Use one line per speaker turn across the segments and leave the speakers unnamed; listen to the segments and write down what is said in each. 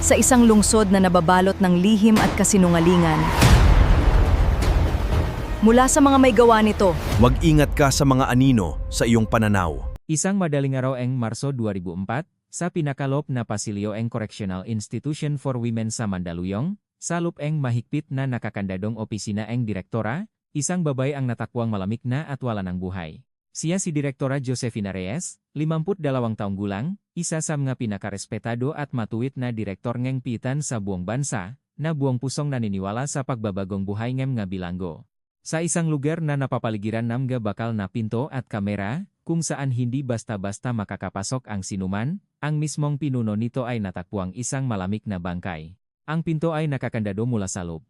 sa isang lungsod na nababalot ng lihim at kasinungalingan. Mula sa mga may gawa nito,
Mag-ingat ka sa mga anino sa iyong pananaw.
Isang madaling araw eng Marso 2004, sa pinakalop na pasilyo eng Correctional Institution for Women sa Mandaluyong, salup eng mahigpit na nakakandadong opisina eng direktora, isang babay ang natakwang malamig na at wala ng buhay. Siya si Direktora Josefina Reyes, 52 taong gulang, isa sa mga pinakarespetado at matuwid na direktor ngeng pitan sa buong bansa, na buong pusong naniniwala sa pagbabagong buhay ngem nga bilanggo. Sa isang lugar na napapaligiran ng mga bakal na pinto at kamera, kung saan hindi basta-basta makakapasok ang sinuman, ang mismong pinuno nito ay natakpuang isang malamig na bangkay. Ang pinto ay nakakandado mula sa loob.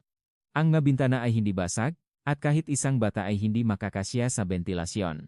Ang mga bintana ay hindi basag, at kahit isang bata ay hindi makakasya sa ventilasyon.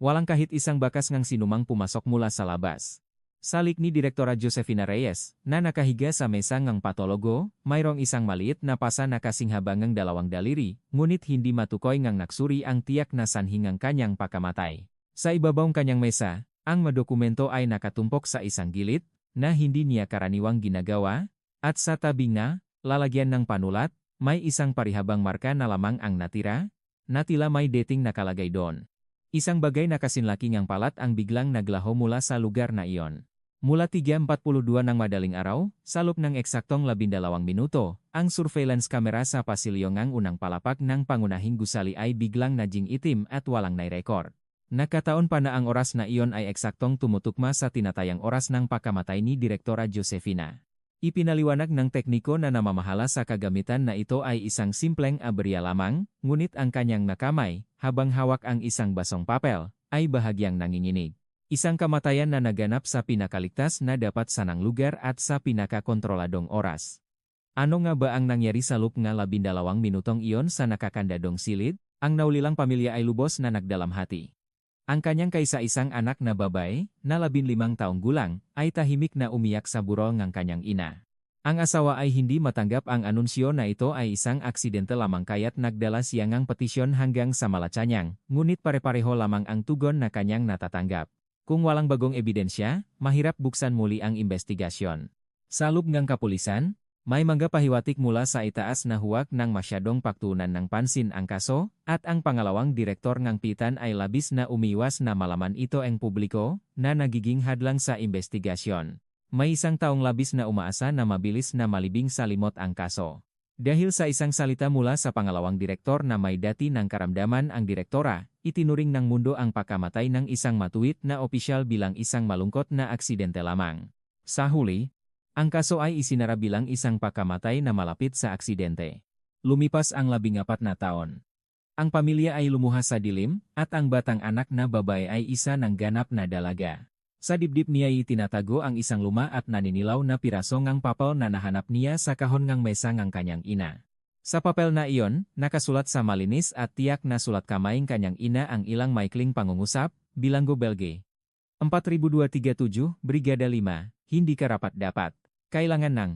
Walang kahit isang bakas ng sinumang pumasok mula sa labas. Salik ni Direktora Josefina Reyes, na nakahiga sa mesa ng patologo, mayroong isang maliit na pasa na kasinghabang ng dalawang daliri, ngunit hindi matukoy ngang naksuri ang tiyak na sanhi ng kanyang pagkamatay. Sa ibabawang kanyang mesa, ang madokumento ay nakatumpok sa isang gilid, na hindi niya karaniwang ginagawa, at sa tabi nga, lalagyan ng panulat, may isang parihabang marka na lamang ang natira, na tila may dating nakalagay doon. Isang bagay na kasinlaki ngang palat ang biglang naglaho mula sa lugar na iyon. Mula 3:42 ng madaling araw, sa loob ng eksaktong 12 minuto, ang surveillance camera sa pasilyo ngang unang palapak ng pangunahing gusali ay biglang naging itim at walang nai-record. Nakataon pa na ang oras na iyon ay eksaktong tumutugma sa tinatayang oras ng pagkamatay ni Direktora Josefina. Ipinaliwanag ng tekniko na namamahala sa kagamitan na ito ay isang simpleng aberya lamang, ngunit ang kanyang nakamay, habang hawak ang isang basong papel, ay bahagyang nanginginig. Isang kamatayan na naganap sa pinakaligtas na dapat sanang lugar at sa pinakakontroladong oras. Ano nga ba ang nangyari sa loob nga 12 minutong iyon sa nakakandadong silid? Ang naulilang pamilya ay lubos na nagdalamhati. Ang kanyang kaisa-isang anak na babae, na 15 taong gulang, ay tahimik na umiyak sa burol ng kanyang ina. Ang asawa ay hindi matanggap ang anunsyo na ito ay isang aksidente lamang kaya't nagdala siya ng petisyon hanggang sa Malacanang, ngunit pare-pareho lamang ang tugon na kanyang natatanggap. Kung walang bagong ebidensya, mahirap buksan muli ang investigasyon. Sa loob ng kapulisan, may mga pahiwatig mula sa itaas na huwag ng masyadong pagtuunan ng pansin ang kaso, at ang pangalawang direktor ng pitan ay labis na umiwas na malaman ito ang publiko, na nagiging hadlang sa investigasyon. May isang taong labis na umaasa na mabilis na malibing sa limot ang kaso. Dahil sa isang salita mula sa pangalawang direktor na may dati ng karamdaman ang direktora, itinuring ng mundo ang pagkamatay ng isang matuwid na opisyal bilang isang malungkot na aksidente lamang. Sa huli, ang kaso ay isinara bilang isang pagkamatay na malapit sa aksidente. Lumipas ang 14 na taon. Ang pamilya ay lumuhas sa dilim, at ang batang anak na babae ay isa ng ganap na dalaga. Sa dibdib niya ay tinatago ang isang luma at naninilaw na piraso ngang papel na nahanap niya sa kahon ngang mesa ngang kanyang ina. Sa papel na iyon, nakasulat sa malinis at tiyak na sulat kamay ng kanyang ina ang ilang maikling pangungusap, bilanggo Belge. 4237, Brigada 5, hindi karapat-dapat. Kailangan ng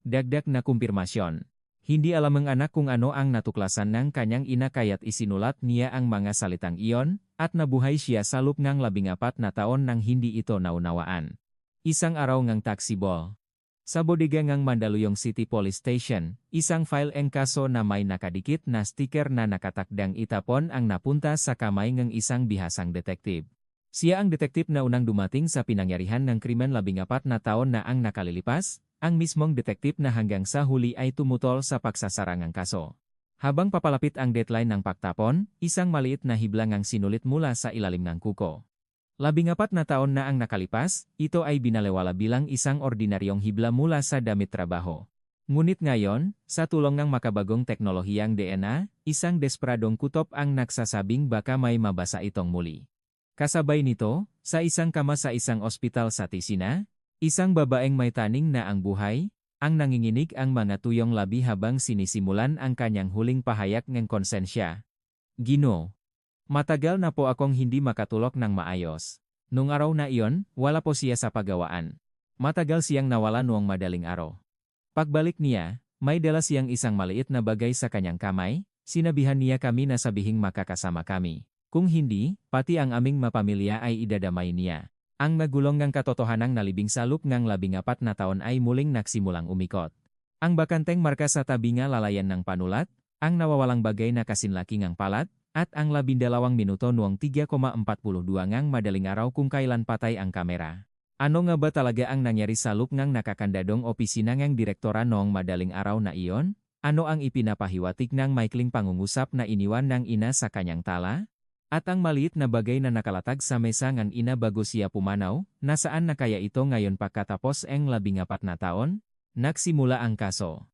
dagdag na kumpirmasyon. Hindi alam ng anak kung ano ang natuklasan ng kanyang ina kaya't isinulat niya ang mga salitang iyon, at nabuhay siya sa loob ng 14 na taon nang hindi ito naunawaan. Isang araw ngang taksibol. Sa bodega ngang Mandaluyong City Police Station, isang file ang kaso na may nakadikit na sticker na nakatakdang itapon ang napunta sa kamay ng isang bihasang detektiv. Siya ang detektif na unang dumating sa pinangyarihan ng krimen 14 na taon na ang nakalilipas, ang mismong detektif na hanggang sa huli ay tumutol sa pagsasarang kaso. Habang papalapit ang deadline ng pagtapon, isang maliit na hiblang ang sinulit mula sa ilalim ng kuko. 14 na taon na ang nakalipas, ito ay binalewala bilang isang ordinaryong hibla mula sa damit trabaho. Ngunit ngayon, sa tulong ng makabagong teknolohiyang DNA, isang desperadong kutob ang nagsasabing baka may mabasa itong muli. Kasabay nito, sa isang kama sa isang ospital sa Tisina, isang babaeng may taning na ang buhay, ang nanginginig ang mga tuyong labi habang sinisimulan ang kanyang huling pahayag ng konsensya. Ginoo, matagal na po akong hindi makatulog ng maayos. Nung araw na iyon, wala po siya sa pagawaan. Matagal siyang nawala noong madaling araw. Pagbalik niya, may dala siyang isang maliit na bagay sa kanyang kamay, sinabihan niya kami na sabihing makakasama kami. Kung hindi, pati ang aming mapamilya ay idadamay niya. Ang nagulong ngang katotohanang nalibing salup ngang 14 na taon ay muling nagsimulang umikot. Ang bakanteng marka sa tabi nga lalayan ng panulat, ang nawawalang bagay na kasinlaki ngang palat, at ang 12 minuto noong 3,42 ngang madaling araw kung kailan patay ang kamera. Ano nga ba talaga ang nangyari salup ngang nakakandadong opisina ngang direktora noong madaling araw na iyon? Ano ang ipinapahiwatig ng maikling pangungusap na iniwan ng ina sa kanyang tala? At ang maliit na bagay na nakalatag sa mesa ng ina bago siya pumanaw, nasaan na kaya ito ngayon pagkatapos ang 14 na taon? Nagsimula ang kaso.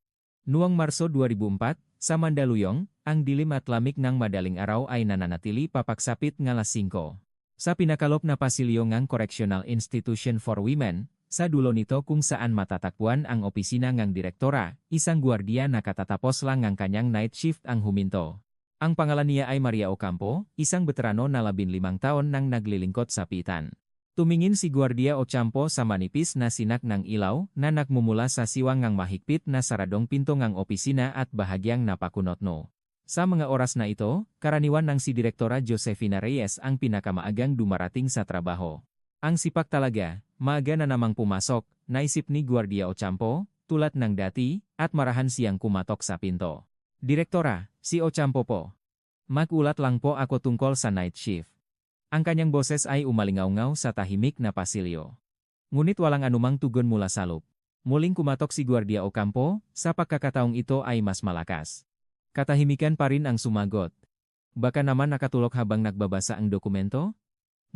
Noong Marso 2004, sa Mandaluyong, ang dilim at lamig ng madaling araw ay nananatili papaksapit ng alas 5. Sa pinakalop na pasilyo ng Correctional Institution for Women, sa dulo nito kung saan matatakbuhan ang opisina ng direktora, isang gwardiya na katatapos lang ang kanyang night shift ang huminto. Ang pangalan niya ay Maria Ocampo, isang veterano na 15 taon nang naglilingkod sa pitan. Tumingin si Guardia Ocampo sa manipis na sinak ng ilaw na nagmumula sa siwang ngang mahigpit na saradong pinto ngang opisina at bahagyang napakunotno. Sa mga oras na ito, karaniwan ng si Direktora Josefina Reyes ang pinakamaagang dumarating sa trabaho. Ang sipak talaga, maaga na namang pumasok, naisip ni Guardia Ocampo, tulad ng dati, at marahan siyang kumatok sa pinto. Direktora, si Ocampo po. Mag-ulat lang po ako tungkol sa night shift. Ang kanyang boses ay umalingaw-ngaw sa tahimik na pasilyo. Ngunit walang anumang tugon mula sa loob. Muling kumatok si Guardia Ocampo, sa pagkakataong ito ay mas malakas. Katahimikan pa rin ang sumagot. Baka naman nakatulog habang nagbabasa ang dokumento?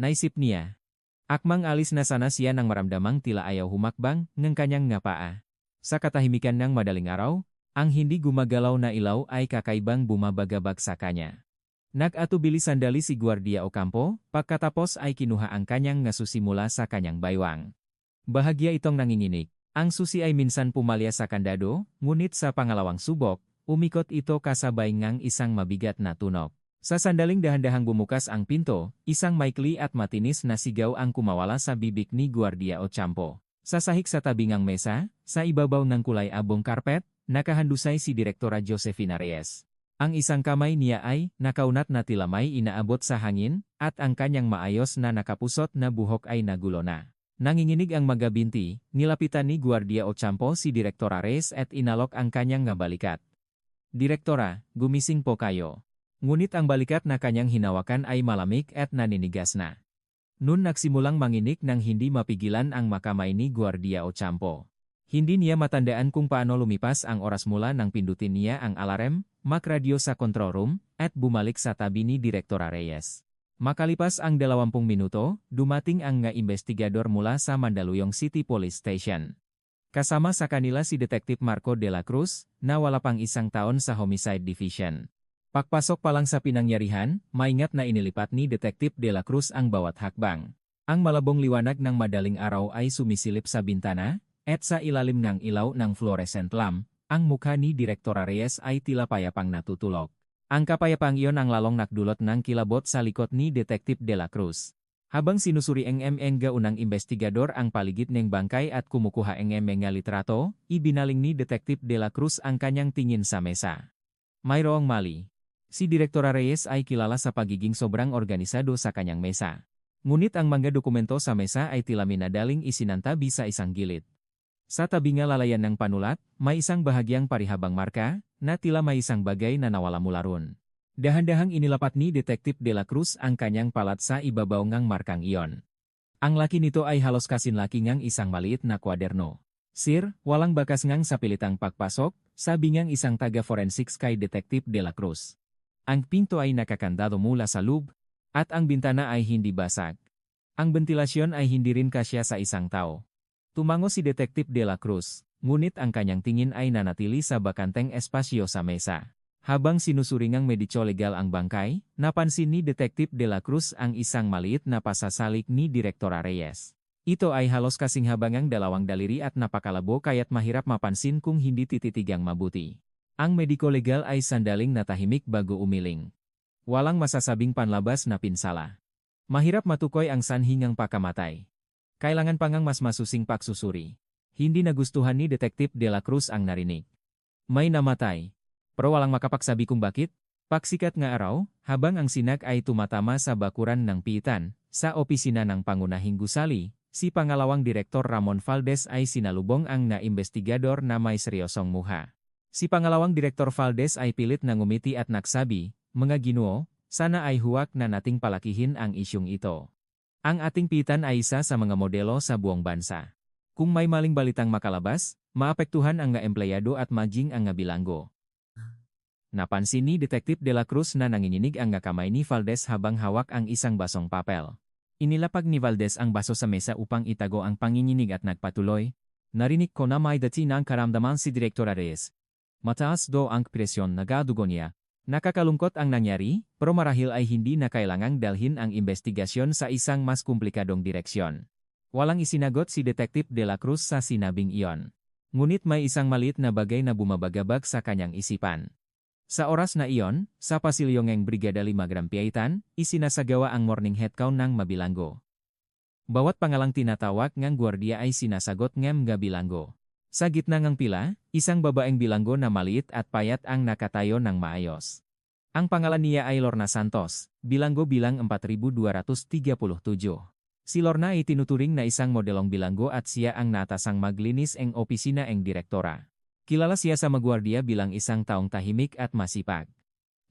Naisip niya. Akmang alis na sana siya nang maramdamang tila ayaw humakbang ng kanyang ngapaa. Sa katahimikan ng madaling araw, ang hindi gumagalaw na ilaw ay kakaibang bumabagabag sa kanya. Nag-atubili sandali si Guardia Ocampo, pagkatapos ay kinuha ang kanyang ngasusi mula sa kanyang baywang. Bahagya itong nanginginig. Ang susi ay minsan pumalya sa kandado, ngunit sa pangalawang subok, umikot ito kasabay ngang isang mabigat na tunog. Sa sandaling dahan-dahang bumukas ang pinto, isang maikli at matinis na sigaw ang kumawala sa bibig ni Guardia Ocampo. Sa sahig sa tabi ngang mesa, sa ibabaw ng kulay abong karpet, nakahandusay si Direktora Josefina Reyes. Ang isang kamay niya ay nakaunat na tila may inaabot sa hangin, at ang kanyang maayos na nakapusot na buhok ay nagulo na. Nanginginig ang magabinti, nilapitan ni Guardia Ocampo si Direktora Reyes at inalok ang kanyang balikat. Direktora, gumising po kayo. Ngunit ang balikat na kanyang hinawakan ay malamig at naninigas na. Noon nagsimulang manginig nang hindi mapigilan ang makamay ni Guardia Ocampo. Hindi niya matandaan kung paano lumipas ang oras mula nang pindutin niya ang alarm, makradyo sa control room, at bumalik sa tabi ni Direktora Reyes. Makalipas ang 20 minuto, dumating ang nga investigador mula sa Mandaluyong City Police Station. Kasama sa kanila si Detective Marco de la Cruz, na wala pang 1 taon sa Homicide Division. Pagpasok pa lang sa pinangyarihan, maingat na inilipat ni Detective de la Cruz ang bawat hakbang. Ang malabong liwanag ng madaling araw ay sumisilip sa bintana, at sa ilalim ng ilaw ng fluorescent lamp, ang mukha ni Direktora Reyes ay tila payapang natutulog. Ang kapayapang iyon ang lalong nakdulot ng kilabot sa likod ni Detective de la Cruz. Habang sinusuri ng gaunang investigador ang paligid ng bangkay at kumukuha ng mga litrato, ibinaling ni Detective de la Cruz ang kanyang tingin sa mesa. Mayroong mali. Si Direktora Reyes ay kilala sa pagiging sobrang organisado sa kanyang mesa. Ngunit ang mga dokumento sa mesa ay tila minadaling isinantabi sa isang gilid. Sa tabi nga lalayan ng panulat, may isang bahagyang parihabang marka, na tila may isang bagay na nawala mula ron. Dahan-dahang inilapat ni Detective de la Cruz ang kanyang palat sa ibabaw ngang markang iyon. Ang laki nito ay halos kasinlaki ngang isang maliit na kwaderno. Sir, walang bakas ngang sa pilitang pagpasok, sabi ngang isang taga-forensics kay Detective de la Cruz. Ang pinto ay nakakandado mula sa loob, at ang bintana ay hindi basag. Ang ventilasyon ay hindi rin kasya sa isang tao. Tumango si Detective de la Cruz, ngunit ang kanyang tingin ay nanatili sa bakanteng espasyo sa mesa. Habang sinusuringang medisyo legal ang bangkay, napansin ni Detective de la Cruz ang isang maliit na pasasalik ni Direktora Reyes. Ito ay halos kasing habangang 2 daliri at napakalabo kaya't mahirap mapansin kung hindi tititigang mabuti. Ang mediko legal ay sandaling natahimik bago umiling. Walang masasabing panlabas na pinsala. Mahirap matukoy ang sanhi ng pagkamatay. Kailangan pa ngang mas masusing pagsusuri. Hindi nagustuhan ni Detective de la Cruz ang narinig. May namatay. Pero walang makapagsabi kung bakit. Paksikat nga araw, habang ang sinak ay tumatama sa bakuran ng piitan, sa opisina ng pangunahing gusali, si pangalawang Direktor Ramon Valdez ay sinalubong ang na-investigador na may seryosong muha. Si pangalawang Direktor Valdez ay pilit na ngumiti at nagsabi, "Mga Ginoo, sana ay huwag na nating palakihin ang isyong ito. Ang ating piitan ay isa sa mga modelo sa buong bansa. Kung may maling balitang makalabas, maapektuhan ang nga empleyado at maging ang nga bilanggo." Napansin ni Detective De La Cruz na nanginginig ang nga kamay ni Valdez habang hawak ang isang basong papel. Inilapag ni Valdez ang baso sa mesa upang itago ang panginginig at nagpatuloy. "Narinig ko na may dati ng karamdaman si Direktor Reyes. Mataas do ang presyon na gadugo niya. Nakakalungkot ang nangyari, pero marahil ay hindi na kailangang dalhin ang investigasyon sa isang mas komplikadong direksyon." Walang isinagot si Detective De La Cruz sa sinabing iyon. Ngunit may isang maliit na bagay na bumabagabag sa kanyang isipan. Sa oras na iyon, sa pasilyo ng Brigada 5 Grampiaitan, isinasagawa ang morning head count ng mabilanggo. Bawat pangalang tinatawag ng gwardiya ay sinasagot ng mga bilanggo. Sa gitna ng pila, isang babaeng bilanggo na maliit at payat ang nakatayo ng maayos. Ang pangalan niya ay Lorna Santos, bilanggo bilang 4237. Si Lorna ay tinuturing na isang modelong bilanggo at siya ang natasang maglinis ng opisina ng direktora. Kilala siya sa magwardiya bilang isang taong tahimik at masipag.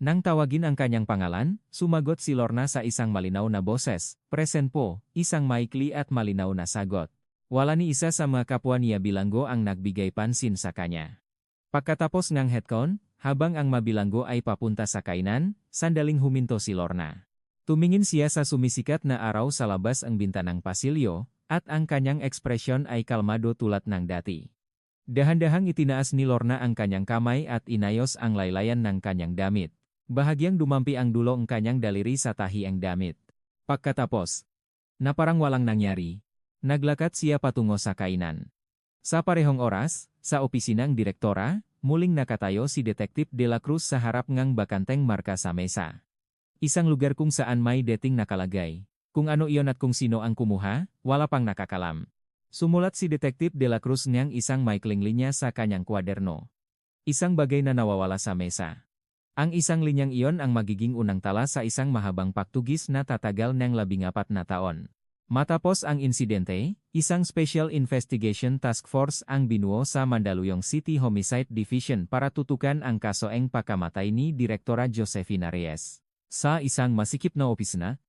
Nang tawagin ang kanyang pangalan, sumagot si Lorna sa isang malinaw na boses, "Present po," isang maikli at malinaw na sagot. Wala ni isa sa mga kapwa niya bilanggo ang nagbigay pansin sa kanya. Pagkatapos ng headcount, habang ang mabilanggo ay papunta sa kainan, sandaling huminto si Lorna. Tumingin siya sa sumisikat na araw sa labas ang bintanang pasilyo, at ang kanyang ekspresyon ay kalmado tulad ng dati. Dahan-dahang itinaas ni Lorna ang kanyang kamay at inayos ang laylayan ng kanyang damit. Bahagyang dumampi ang dulo ng kanyang daliri sa tahi ang damit. Pagkatapos, na parang walang nangyari, naglakad siya patungo sa kainan. Sa parehong oras, sa opisinang direktora, muling nakatayo si Detective De La Cruz sa harap ng bakanteng marka sa mesa. Isang lugar kung saan may dating nakalagay. Kung ano iyon at kung sino ang kumuha, wala pang nakakalam. Sumulat si Detective De La Cruz ng isang maikling linya sa kanyang kwaderno. Isang bagay na nawawala sa mesa. Ang isang linyang iyon ang magiging unang tala sa isang mahabang paktugis na tatagal ng 14 na taon. Matapos ang insidente, isang Special Investigation Task Force ang binuo sa Mandaluyong City Homicide Division para tutukan ang kaso ng pagkamatay ni Direktora Josefina Reyes. Sa isang masikip na opisina,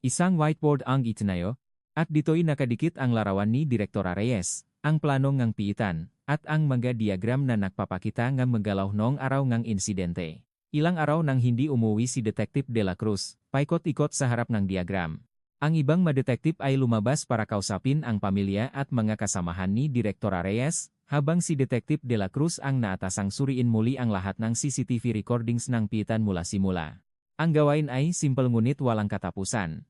isang whiteboard ang itinayo, at dito'y nakadikit ang larawan ni Direktora Reyes, ang plano ng piitan, at ang mga diagram na nagpapakita ng magalaw noong araw ng insidente. Ilang araw nang hindi umuwi si Detective De La Cruz, paikot-ikot sa harap ng diagram. Ang ibang ma-detective ay lumabas para kausapin ang pamilya at mga kasamahan ni Direktora Reyes, habang si Detective De La Cruz ang naatasang suriin muli ang lahat ng CCTV recordings ng piitan mula simula. Ang gawain ay simple ngunit walang katapusan.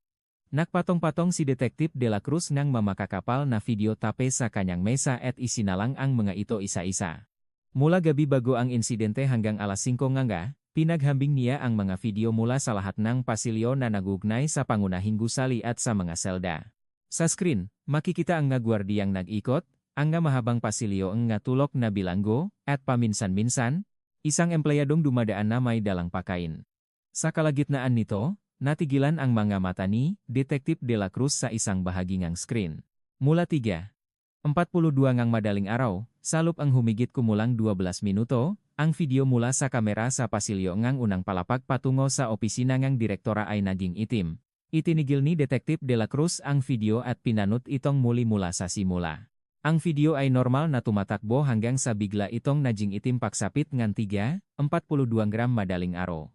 Nagpatong-patong si Detective De La Cruz ng mamakakapal na video tape sa kanyang mesa at isinalang ang mga ito isa-isa. Mula gabi bago ang insidente hanggang alas 5 nga, pinaghambing niya ang mga video mula sa lahat ng pasilyo na nagugnay sa pangunahing gusali at sa mga selda. Sa screen, makikita ang nga gwardiyang nag-ikot, ang nga mahabang pasilyo ang nga tulok na bilanggo, at paminsan-minsan, isang empleyadong dumadaan na may dalang pakain. Sa kalagitnaan nito, natigilan ang mga mata ni Detective De La Cruz sa isang bahagi ng screen. Mula 3:42 ngang madaling araw, salop ang humigit kumulang 12 minuto, ang video mula sa kamera sa pasilyo ngang unang palapag patungo sa opisina ngang direktora ay naging itim. Itinigil ni Detective De La Cruz ang video at pinanut itong muli mula sa simula. Ang video ay normal na tumatakbo hanggang sa bigla itong naging itim pagsapit ngan 3:42 gram madaling araw.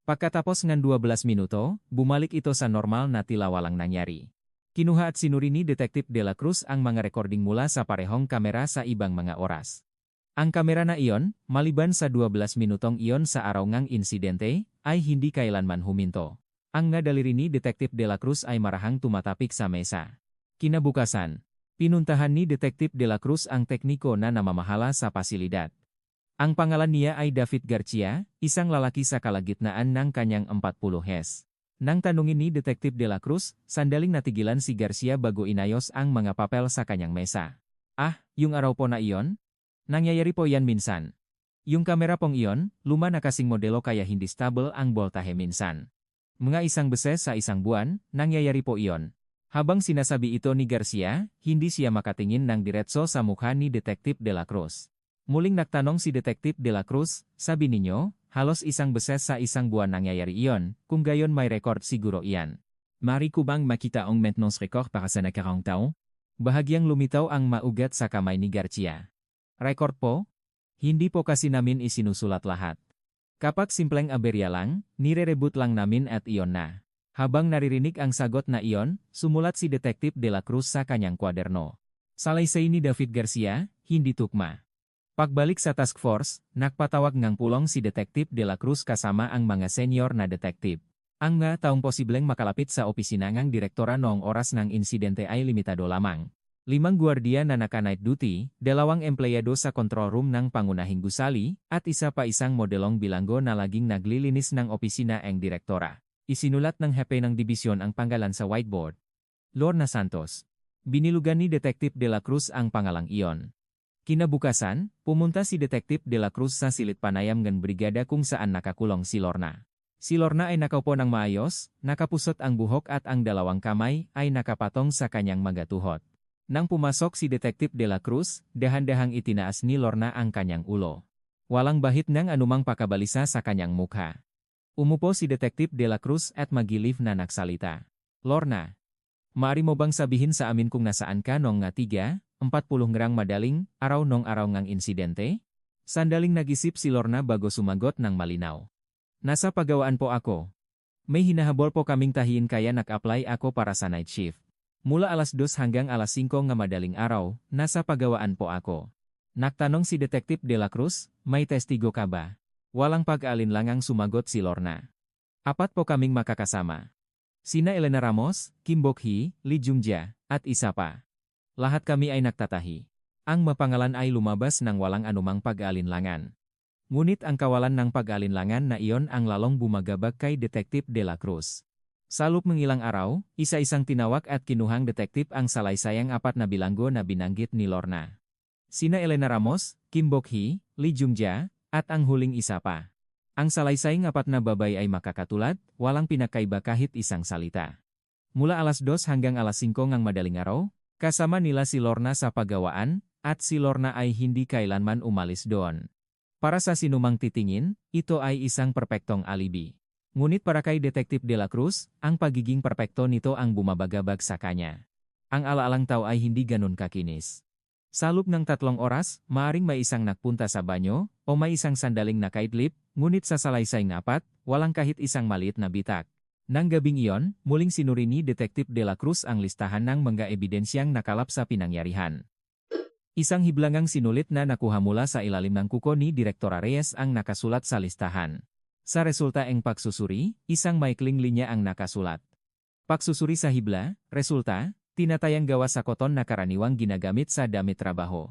Pagkatapos ng 12 minuto, bumalik ito sa normal na tila walang nangyari. Kinuha at sinuri ni Detective De La Cruz ang mga recording mula sa parehong kamera sa ibang mga oras. Ang kamera na iyon, maliban sa 12 minutong iyon sa araw ng insidente, ay hindi kailanman huminto. Ang nga daliri ni Detective De La Cruz ay marahang tumatapik sa mesa. Kinabukasan, pinuntahan ni Detective De La Cruz ang tekniko na namamahala sa pasilidad. Ang pangalan niya ay David Garcia, isang lalaki sa kalagitnaan ng kanyang 40 hes. Nang tanungin ni Detective De La Cruz, sandaling natigilan si Garcia bago inayos ang mga papel sa kanyang mesa. "Ah, yung araw po na iyon? Nangyayari po yan minsan." Yung kamera pong iyon, luma na kasing modelo kaya hindi stable ang boltahe minsan. Mga isang beses sa isang buwan, nangyayari po iyon. Habang sinasabi ito ni Garcia, hindi siya makatingin ng diretso sa mukha ni Detective De La Cruz. Muling nagtanong si Detective De La Cruz, sabi ninyo, halos isang beses sa isang buwan nangyayari iyon, kung gayon may record siguro iyan. Mari ko bang makita ang maintenance record para sa nakaraang taon? Bahagyang lumitaw ang maugat sa kamay ni Garcia. Record po? Hindi po kasi namin isinusulat lahat. Kapag simpleng aberya lang, nire-reboot lang namin at iyon na. Habang naririnig ang sagot na iyon, sumulat si Detective De La Cruz sa kanyang kwaderno. Salaysay ni David Garcia, hindi tukma. Pagbalik sa task force, nagpatawag ng pulong si Detective De La Cruz kasama ang mga senior na detective. Ang nga taong posibleng makalapit sa opisina ng direktora noong oras ng insidente ay limitado lamang. 5 gwardiya na naka-night duty, 2 empleyado sa control room ng pangunahing gusali, at isa pa isang modelong bilanggo na laging naglilinis ng opisina ng direktora. Isinulat ng hepe ng dibisyon ang pangalan sa whiteboard. Lorna Santos. Binilugan ni Detective De La Cruz ang pangalang iyon. Kinabukasan, pumunta si Detective De La Cruz sa silid panayam ng brigada kung saan nakakulong si Lorna. Si Lorna ay nakaupo ng maayos, nakapusot ang buhok at ang 2 kamay ay nakapatong sa kanyang mga tuhod. Nang pumasok si Detective De La Cruz, dahan-dahang itinaas ni Lorna ang kanyang ulo. Walang bahid ng anumang pakabalisa sa kanyang mukha. Umupo si Detective De La Cruz at magilif na nagsalita. Lorna, maari mo bang sabihin sa amin kung nasaan ka noong nga 3:40 madaling araw nong araw ngang insidente? Sandaling nag-isip si Lorna bago sumagot ng malinaw. Nasa pagawaan po ako. May hinahabol po kaming tahiin kaya nag-apply ako para sa night shift. Mula alas 2 hanggang alas 5 nga madaling araw, nasa pagawaan po ako. Nagtanong si Detective De La Cruz, may testigo ka ba? Walang pag-alinlangang sumagot si Lorna. 4 po kaming makakasama. Sina Elena Ramos, Kim Bok-hee, Lee Jung-ja, at isa pa. Lahat kami ay nagtatahi. Ang mapangalan ay lumabas ng walang anumang pag-alinlangan. Ngunit ang kawalan ng pag-alinlangan na iyon ang lalong bumagabag kay Detective De La Cruz. Sa loob ng ilang araw, isa-isang tinawag at kinuhang detective ang salaysayang 4 na bilanggo na binanggit ni Lorna. Sina Elena Ramos, Kim Bok-hee, Lee Jung-ja, at ang huling isa pa. Ang salaysayang 4 na babay ay makakatulad, walang pinakaiba kahit isang salita. Mula alas 2 hanggang alas 5 ng madaling araw, kasama nila si Lorna sa pagawaan, at si Lorna ay hindi kailanman umalis doon. Para sa sinumang titingin, ito ay isang perpektong alibi. Ngunit para kay Detective De La Cruz, ang pagiging perpekto nito ang bumabagabag sa kanya. Ang alaalang tao ay hindi ganun kakinis. Sa loob ng 3 oras, maaring may isang nagpunta sa banyo, o may isang sandaling nakaidlip, ngunit sa salaysay ng 4, walang kahit isang maliit na bitak. Nang gabing iyon, muling sinuri ni Detective De La Cruz ang listahan ng mga ebidensyang nakalap sa pinangyarihan. Isang hiblangang sinulit na nakuha mula sa ilalim ng kuko ni Direktora Reyes ang nakasulat sa listahan. Sa resulta ng pagsusuri, isang maikling linya ang nakasulat. Pagsusuri sa hibla, resulta, tinatayang gawa sa koton na karaniwang ginagamit sa damit trabaho.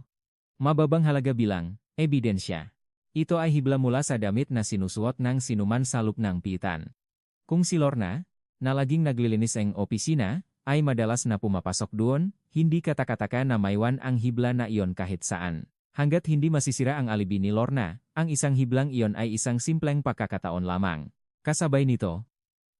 Mababang halaga bilang, ebidensya. Ito ay hibla mula sa damit na sinusuot ng sinuman sa loob ng pitan. Kung si Lorna, na laging naglilinis ang opisina, ay madalas na pumapasok doon, hindi katakataka na maiwan ang hibla na iyon kahit saan. Hanggat hindi masisira ang alibi ni Lorna, ang isang hiblang iyon ay isang simpleng pagkakataon lamang. Kasabay nito,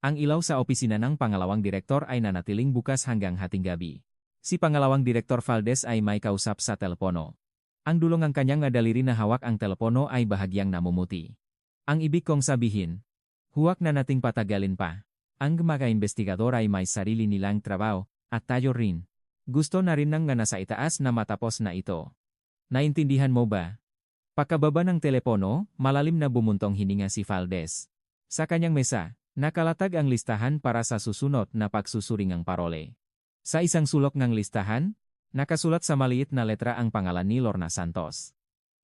ang ilaw sa opisina ng pangalawang direktor ay nanatiling bukas hanggang hating gabi. Si pangalawang direktor Valdez ay may kausap sa telepono. Ang dulong ng kanyang daliri na hawak ang telepono ay bahagyang namumuti. Ang ibig kong sabihin, huwag na nating patagalin pa. Ang mga investigador ay may sarili nilang trabaho, at tayo rin. Gusto na rin ng nga nasa itaas na matapos na ito. Naintindihan mo ba? Pagkababa ng telepono, malalim na bumuntong hininga si Valdez. Sa kanyang mesa, nakalatag ang listahan para sa susunod na pagsusuringang parole. Sa isang sulok ng listahan, nakasulat sa maliit na letra ang pangalan ni Lorna Santos.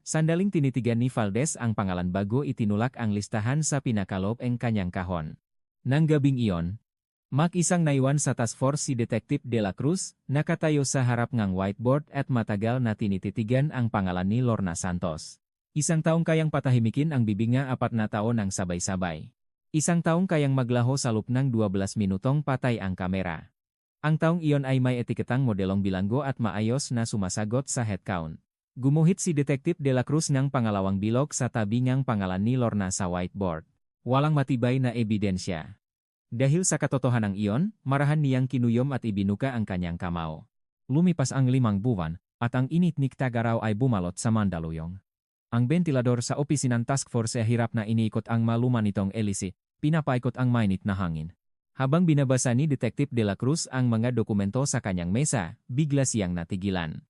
Sandaling tinitigan ni Valdez ang pangalan bago itinulak ang listahan sa pinakaloob ng kanyang kahon. Nang gabing iyon, mag-isang naiwan sa task force si Detective De La Cruz, nakatayo sa harap ng whiteboard at matagal na tinititigan ang pangalan ni Lorna Santos. Isang taong kayang patahimikin ang bibig nga 4 na taon ng sabay-sabay. Isang taong kayang maglaho sa loob ng 12 minutong patay ang kamera. Ang taong iyon ay may etiketang modelong bilanggo at maayos na sumasagot sa head count. Gumuhit si Detektif De La Cruz ng pangalawang bilog sa tabi ngang pangalan ni Lorna sa whiteboard. Walang matibay na ebidensya. Dahil sa katotohanan iyon, marahan niyang kinuyom at ibinuka ang kanyang kamao. Lumipas ang 5 buwan, at ang init ni Tagaraw ay bumalot sa Mandaluyong. Ang bentilador sa opisinang task force ay hirap na iniikot ang maluman nitong elisi, pinapaikot ang mainit na hangin. Habang binabasa ni Detective De La Cruz ang mga dokumento sa kanyang mesa, bigla siyang natigilan.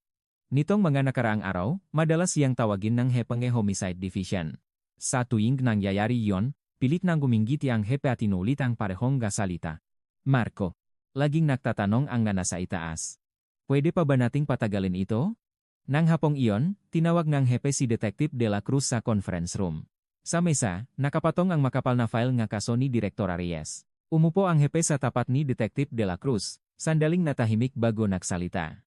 Nitong mga nakaraang araw, madalas siyang tawagin ng Hepeng Homicide Division. Sa tuwing nangyayari iyon, pilit nang guminggiti ang hepe at inulit ang parehong gasalita. Marco, laging nagtatanong ang nasa itaas. Pwede pa ba nating patagalin ito? Nang hapong iyon, tinawag ng hepe si Detective De La Cruz sa conference room. Sa mesa, nakapatong ang makapal na file nga kaso ni Direktora Reyes. Umupo ang hepe sa tapat ni Detective De La Cruz, sandaling natahimik bago nagsalita.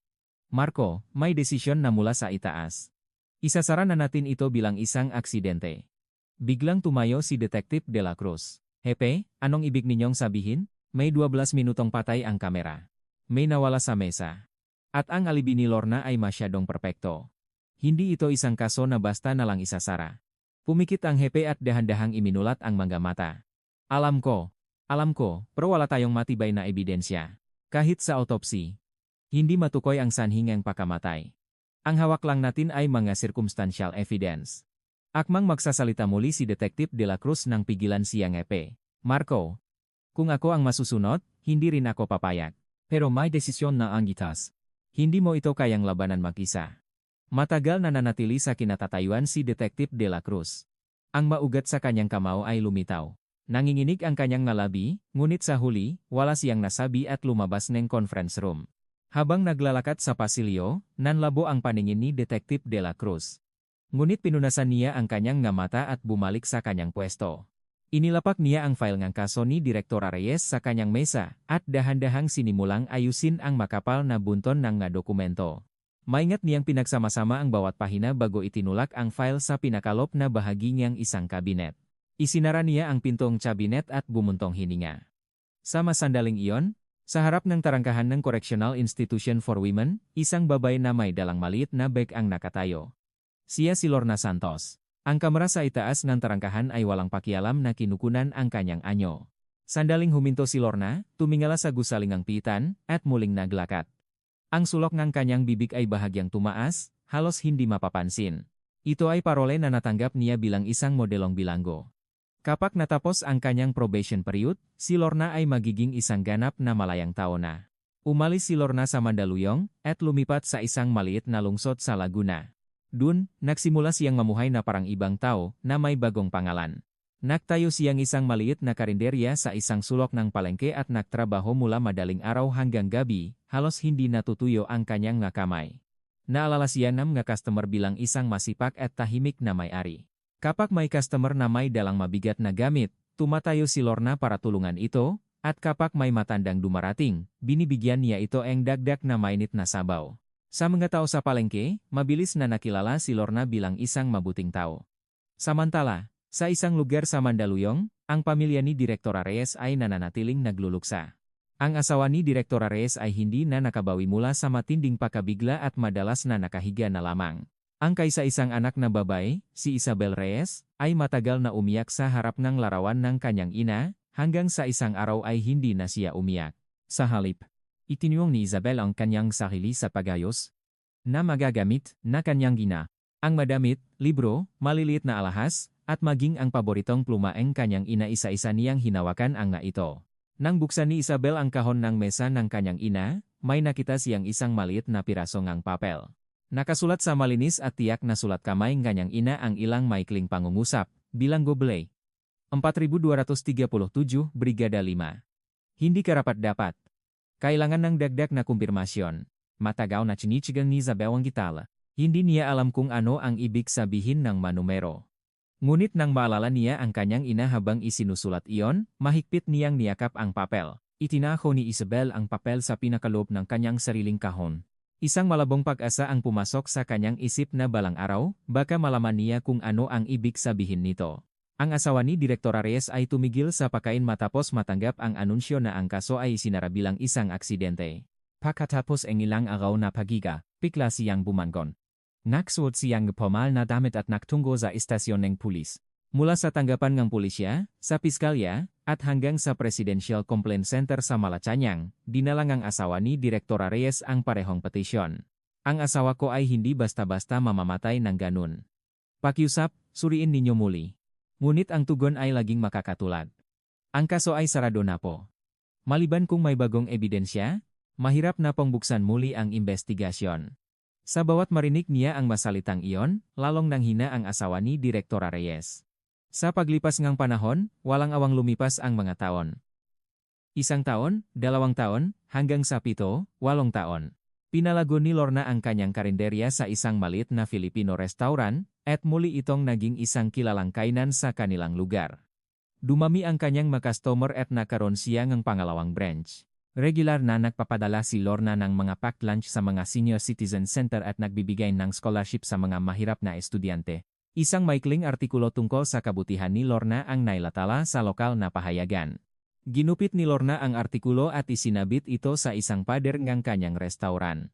Marco, may desisyon na mula sa itaas. Isasara na natin ito bilang isang aksidente. Biglang tumayo si Detective De La Cruz. Hepe, anong ibig ninyong sabihin? May 12 minutong patay ang kamera. May nawala sa mesa. At ang alibi ni Lorna ay masyadong perpekto. Hindi ito isang kaso na basta na lang isasara. Pumikit ang hepe at dahan-dahang iminulat ang mga mata. Alam ko, pero wala tayong matibay na ebidensya. Kahit sa autopsy, hindi matukoy ang sanhi ng pagkamatay. Ang hawak lang natin ay mga circumstantial evidence. Akmang magsasalita muli si Detective De La Cruz nang pigilan siyang hepe. Marco, kung ako ang masusunod, hindi rin ako papayag. Pero may desisyon na ang itas. Hindi mo ito kayang labanan mag-isa. Matagal na nanatili sa kinatatayuan si Detective De La Cruz. Ang maugat sa kanyang kamao ay lumitaw. Nanginginig ang kanyang ngalabi, ngunit sa huli, wala siyang nasabi at lumabas ng conference room. Habang naglalakad sa pasilyo, nanlabo ang paningin ni Detective De La Cruz. Ngunit pinunasan niya ang kanyang nga mata at bumalik sa kanyang pwesto. Inilapak niya ang file ng kaso ni Direktora Reyes sa kanyang mesa at dahan-dahang sinimulang ayusin ang makapal na bunton ng nga dokumento. Maingat niyang pinagsama-sama ang bawat pahina bago itinulak ang file sa pinakalop na bahagi niyang isang kabinet. Isinara niya ang pintong kabinet at bumuntong hininga. Sa masandaling iyon, sa harap ng tarangkahan ng Correctional Institution for Women, isang babae na may dalang maliit na bag ang nakatayo. Siya si Lorna Santos. Ang kamera sa itaas ng tarangkahan ay walang pakialam na kinukunan ang kanyang anyo. Sandaling huminto si Lorna, tumingala sa gusalingang pitan, at muling naglakad. Ang sulok ng kanyang bibig ay bahagyang tumaas, halos hindi mapapansin. Ito ay parole na natanggap niya bilang isang modelong bilanggo. Kapag natapos ang kanyang probation period, si Lorna ay magiging isang ganap na malayang tao na. Umalis si Lorna sa Mandaluyong, at lumipat sa isang maliit na lungsod sa Laguna. Dun, nagsimula siyang mamuhay na parang ibang tao na may bagong pangalan. Nagtayo siyang isang maliit na karinderya sa isang sulok ng palengke at nagtrabaho mula madaling araw hanggang gabi, halos hindi natutuyo ang kanyang nga kamay. Naalala siya ng mga customer bilang isang masipag at tahimik na may-ari. Kapag may customer na may dalang mabigat na gamit, tumatayo si Lorna para tulungan ito, at kapag may matandang dumarating, binibigyan niya ito ang dagdag na mainit na sabaw. Sa mga tao sa palengke, mabilis na nakilala si Lorna bilang isang mabuting tao. Samantala, sa isang lugar sa Mandaluyong, ang pamilya ni Direktora Reyes ay nananatiling nagluluksa. Ang asawa ni Direktora Reyes ay hindi na nakabawi mula sa matinding pagkabigla at madalas na nakahiga na lamang. Ang kaisa-isang anak na babae, si Isabel Reyes, ay matagal na umiyak sa harap ng larawan ng kanyang ina, hanggang sa isang araw ay hindi na siya umiyak. Sa halip, itinuyong ni Isabel ang kanyang sarili sa pagayos na magagamit na kanyang gina. Ang madamit, libro, maliliit na alahas, at maging ang paboritong pluma ang kanyang ina isa-isa niyang hinawakan ang nga ito. Nang buksan ni Isabel ang kahon ng mesa ng kanyang ina, may nakita siyang isang maliit na piraso ngang papel. Nakasulat sa malinis at tiyak na sulat kamay ng kanyang ina ang ilang maikling pangungusap, bilang goblay. 4237, Brigada 5. Hindi karapat-dapat. Kailangan ng dagdag na kumpirmasyon. Matagaw na chinichigan ni Isabel ang gitala. Hindi niya alam kung ano ang ibig sabihin ng manumero. Ngunit nang maalala niya ang kanyang ina habang isinusulat iyon, mahigpit niyang niyakap ang papel. Itinako ni Isabel ang papel sa pinakaloob ng kanyang sariling kahon. Isang malabong pag-asa ang pumasok sa kanyang isip na balang araw, baka malaman niya kung ano ang ibig sabihin nito. Ang asawa ni Direktora Reyes ay tumigil sa pagkain matapos matanggap ang anunsyo na ang kaso ay isinara bilang isang aksidente. Pagkatapos ang ilang araw na pagiga, bigla siyang bumangon. Naksuot siyang formal na damit at naktungo sa istasyon ng pulis. Mula sa tanggapan ng pulisya, sa piskalya, at hanggang sa Presidential Complaint Center sa Malacañang, dinalang ang asawa ni Direktora Reyes ang parehong petisyon. Ang asawa ko ay hindi basta-basta mamamatay ng ganun. Pakiusap, suriin ninyo muli. Ngunit ang tugon ay laging makakatulad. Ang kaso ay sarado na po. Maliban kung may bagong ebidensya, mahirap na pong buksan muli ang investigasyon. Sa bawat marinig niya ang masalitang iyon, lalong nanghina ang asawa ni Direktora Reyes. Sa paglipas ng panahon, walang awang lumipas ang mga taon. 1 taon, 2 taon, hanggang sa 7, 8 taon. Pinalago ni Lorna ang kanyang karinderya sa isang maliit na Filipino restaurant, at muli itong naging isang kilalang kainan sa kanilang lugar. Dumami ang kanyang mga customer at nakaroon siya ng pangalawang branch. Regular na nagpapadala si Lorna ng mga packed lunch sa mga senior citizen center at nagbibigay ng scholarship sa mga mahirap na estudyante. Isang maikling artikulo tungkol sa kabutihan ni Lorna ang nailatala sa lokal na pahayagan. Ginupit ni Lorna ang artikulo at isinabit ito sa isang pader ng kanyang restaurant.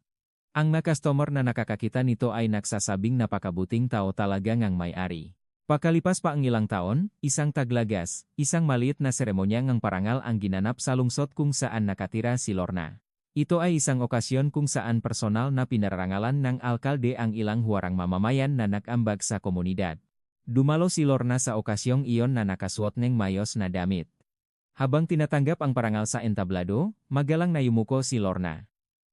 Ang mga customer na nakakakita nito ay nagsasabing napakabuting tao talaga ngang may-ari. Pakalipas pa ang ilang taon, isang taglagas, isang maliit na seremonya ng parangal ang ginanap sa lungsod kung saan nakatira si Lorna. Ito ay isang okasyon kung saan personal na pinarangalan ng alkalde ang ilang huwarang mamamayan na nakambag sa komunidad. Dumalo si Lorna sa okasyong iyon na nakasuot ng mayos na damit. Habang tinatanggap ang parangal sa entablado, magalang na yumuko si Lorna.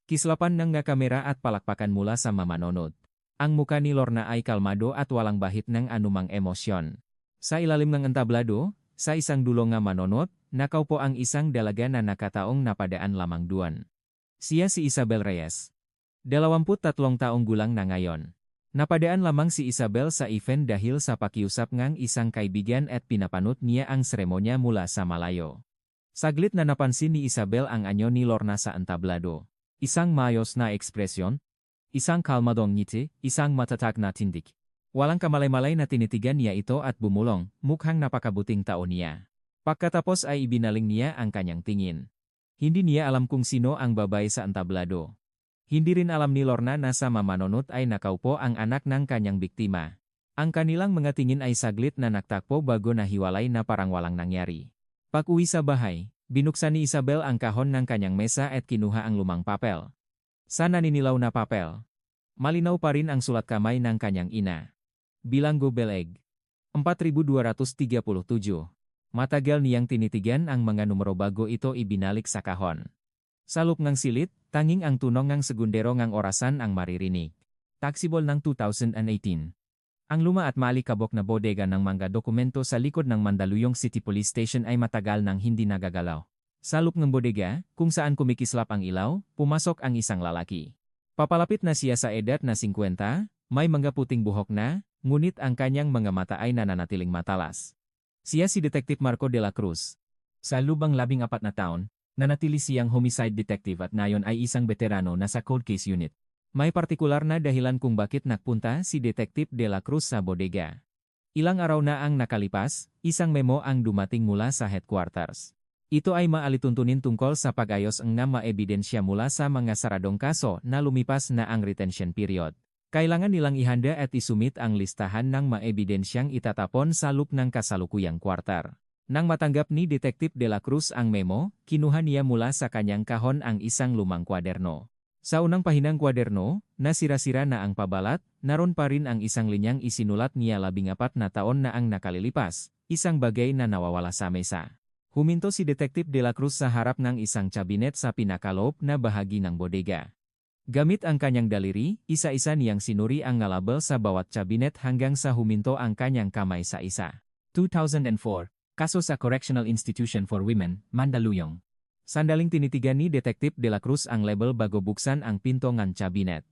Kislapan ng kamera at palakpakan mula sa mamanonod. Ang muka ni Lorna ay kalmado at walang bahit ng anumang emosyon. Sa ilalim ng entablado, sa isang dulo nga manonot, nakaupo ang isang dalaga na nakataong napadaan lamang duwan. Siya si Isabel Reyes. 23 taong gulang na ngayon. Napadaan lamang si Isabel sa event dahil sa pakiusap ng isang kaibigan at pinapanot niya ang seremonya mula sa malayo. Saglit na napansin ni Isabel ang anyo ni Lorna sa entablado. Isang mayos na ekspresyon, isang kalmadong ngiti, isang matatag na tindig. Walang kamalay-malay na tinitigan niya ito at bumulong, mukhang napakabuting tao niya. Pagkatapos ay ibinaling niya ang kanyang tingin. Hindi niya alam kung sino ang babae sa entablado. Hindi rin alam ni Lorna na sa mamanonot ay nakaupo ang anak ng kanyang biktima. Ang kanilang mga tingin ay saglit na nagtakpo bago nahiwalay na parang walang nangyari. Pag-uwi sa bahay, binuksan ni Isabel ang kahon ng kanyang mesa at kinuha ang lumang papel. Sa naninilaw na papel, malinaw pa rin ang sulat kamay ng kanyang ina. Bilanggo Beleg. 4237. Matagal niyang tinitigan ang mga numero bago ito ibinalik sa kahon. Sa loob ng silid, tanging ang tunog ng segundero ng orasan ang maririnig. Taxable ng 2018. Ang luma at malikabok na bodega ng mga dokumento sa likod ng Mandaluyong City Police Station ay matagal nang hindi nagagalaw. Sa loob ng bodega, kung saan kumikislap ang ilaw, pumasok ang isang lalaki. Papalapit na siya sa edad na 50, may mga puting buhok na, ngunit ang kanyang mga mata ay nananatiling matalas. Siya si Detective Marco de la Cruz. Sa lubang 14 na taon, nanatili siyang homicide detective at ngayon ay isang veterano na sa cold case unit. May partikular na dahilan kung bakit nagpunta si Detective de la Cruz sa bodega. Ilang araw na ang nakalipas, isang memo ang dumating mula sa headquarters. Ito ay maalituntunin tungkol sa pag-ayos ng maebidensya mula sa mga saradong kaso na lumipas na ang retention period. Kailangan nilang ihanda at isumit ang listahan ng maebidensyang itatapon sa loop ng kasalukuyang kwartar. Nang matanggap ni Detective de la Cruz ang memo, kinuha niya mula sa kanyang kahon ang isang lumang kwaderno. Sa unang pahinang kwaderno, nasira-sira na ang pabalat, naroon pa rin ang isang linyang isinulat niya 14 na taon na ang nakalilipas, isang bagay na nawawala sa mesa. Huminto si Detective de la Cruz sa harap ng isang cabinet sa pinakaloob na bahagi ng bodega. Gamit ang kanyang daliri, isa-isa niyang sinuri ang label sa bawat cabinet hanggang sa huminto ang kanyang kamay sa isa. 2004, kaso sa Correctional Institution for Women, Mandaluyong. Sandaling tinitigan ni Detective de la Cruz ang label bago buksan ang pinto ng cabinet.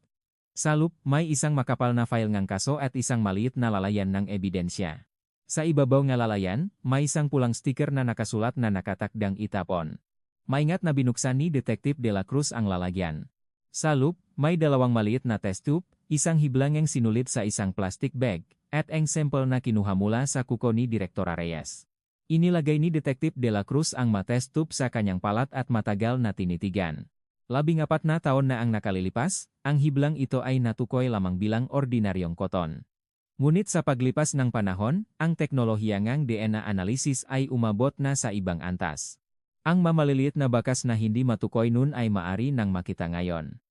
Sa loop, may isang makapal na file ng kaso at isang maliit na lalayan ng ebidensya. Sa ibabaw ng lalayan, may isang pulang sticker na nakasulat na nakatakdang itapon. Maingat na binuksan ni Detective de la Cruz ang lalagyan. Sa loop, may dalawang maliit na test tube, isang hiblangang sinulit sa isang plastic bag, at ang sample na kinuha mula sa kuko ni Direktora Reyes. Inilagay ni Detective de la Cruz ang mga test tube sa kanyang palat at matagal na tinitigan. Labing 4 na taon na ang nakalilipas, ang hiblang ito ay natukoy lamang bilang ordinaryong koton. Ngunit sa paglipas ng panahon, ang teknolohiya ngang DNA analysis ay umabot na sa ibang antas. Ang mamaliliit na bakas na hindi matukoy nun ay maari nang makita ngayon.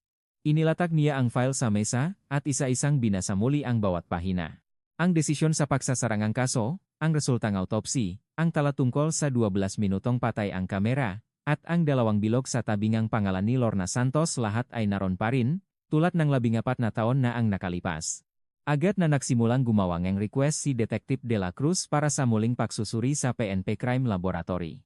Inilatag niya ang file sa mesa, at isa-isang binasa muli ang bawat pahina. Ang desisyon sa pagsasarangang kaso, ang resultang autopsy, ang tala tungkol sa 12 minutong patay ang kamera, at ang dalawang bilog sa tabingang pangalan ni Lorna Santos lahat ay naroon pa rin, tulad ng 14 na taon na ang nakalipas. Agad na nagsimulang gumawa ng request si Detective De La Cruz para sa muling pagsusuri sa PNP Crime Laboratory.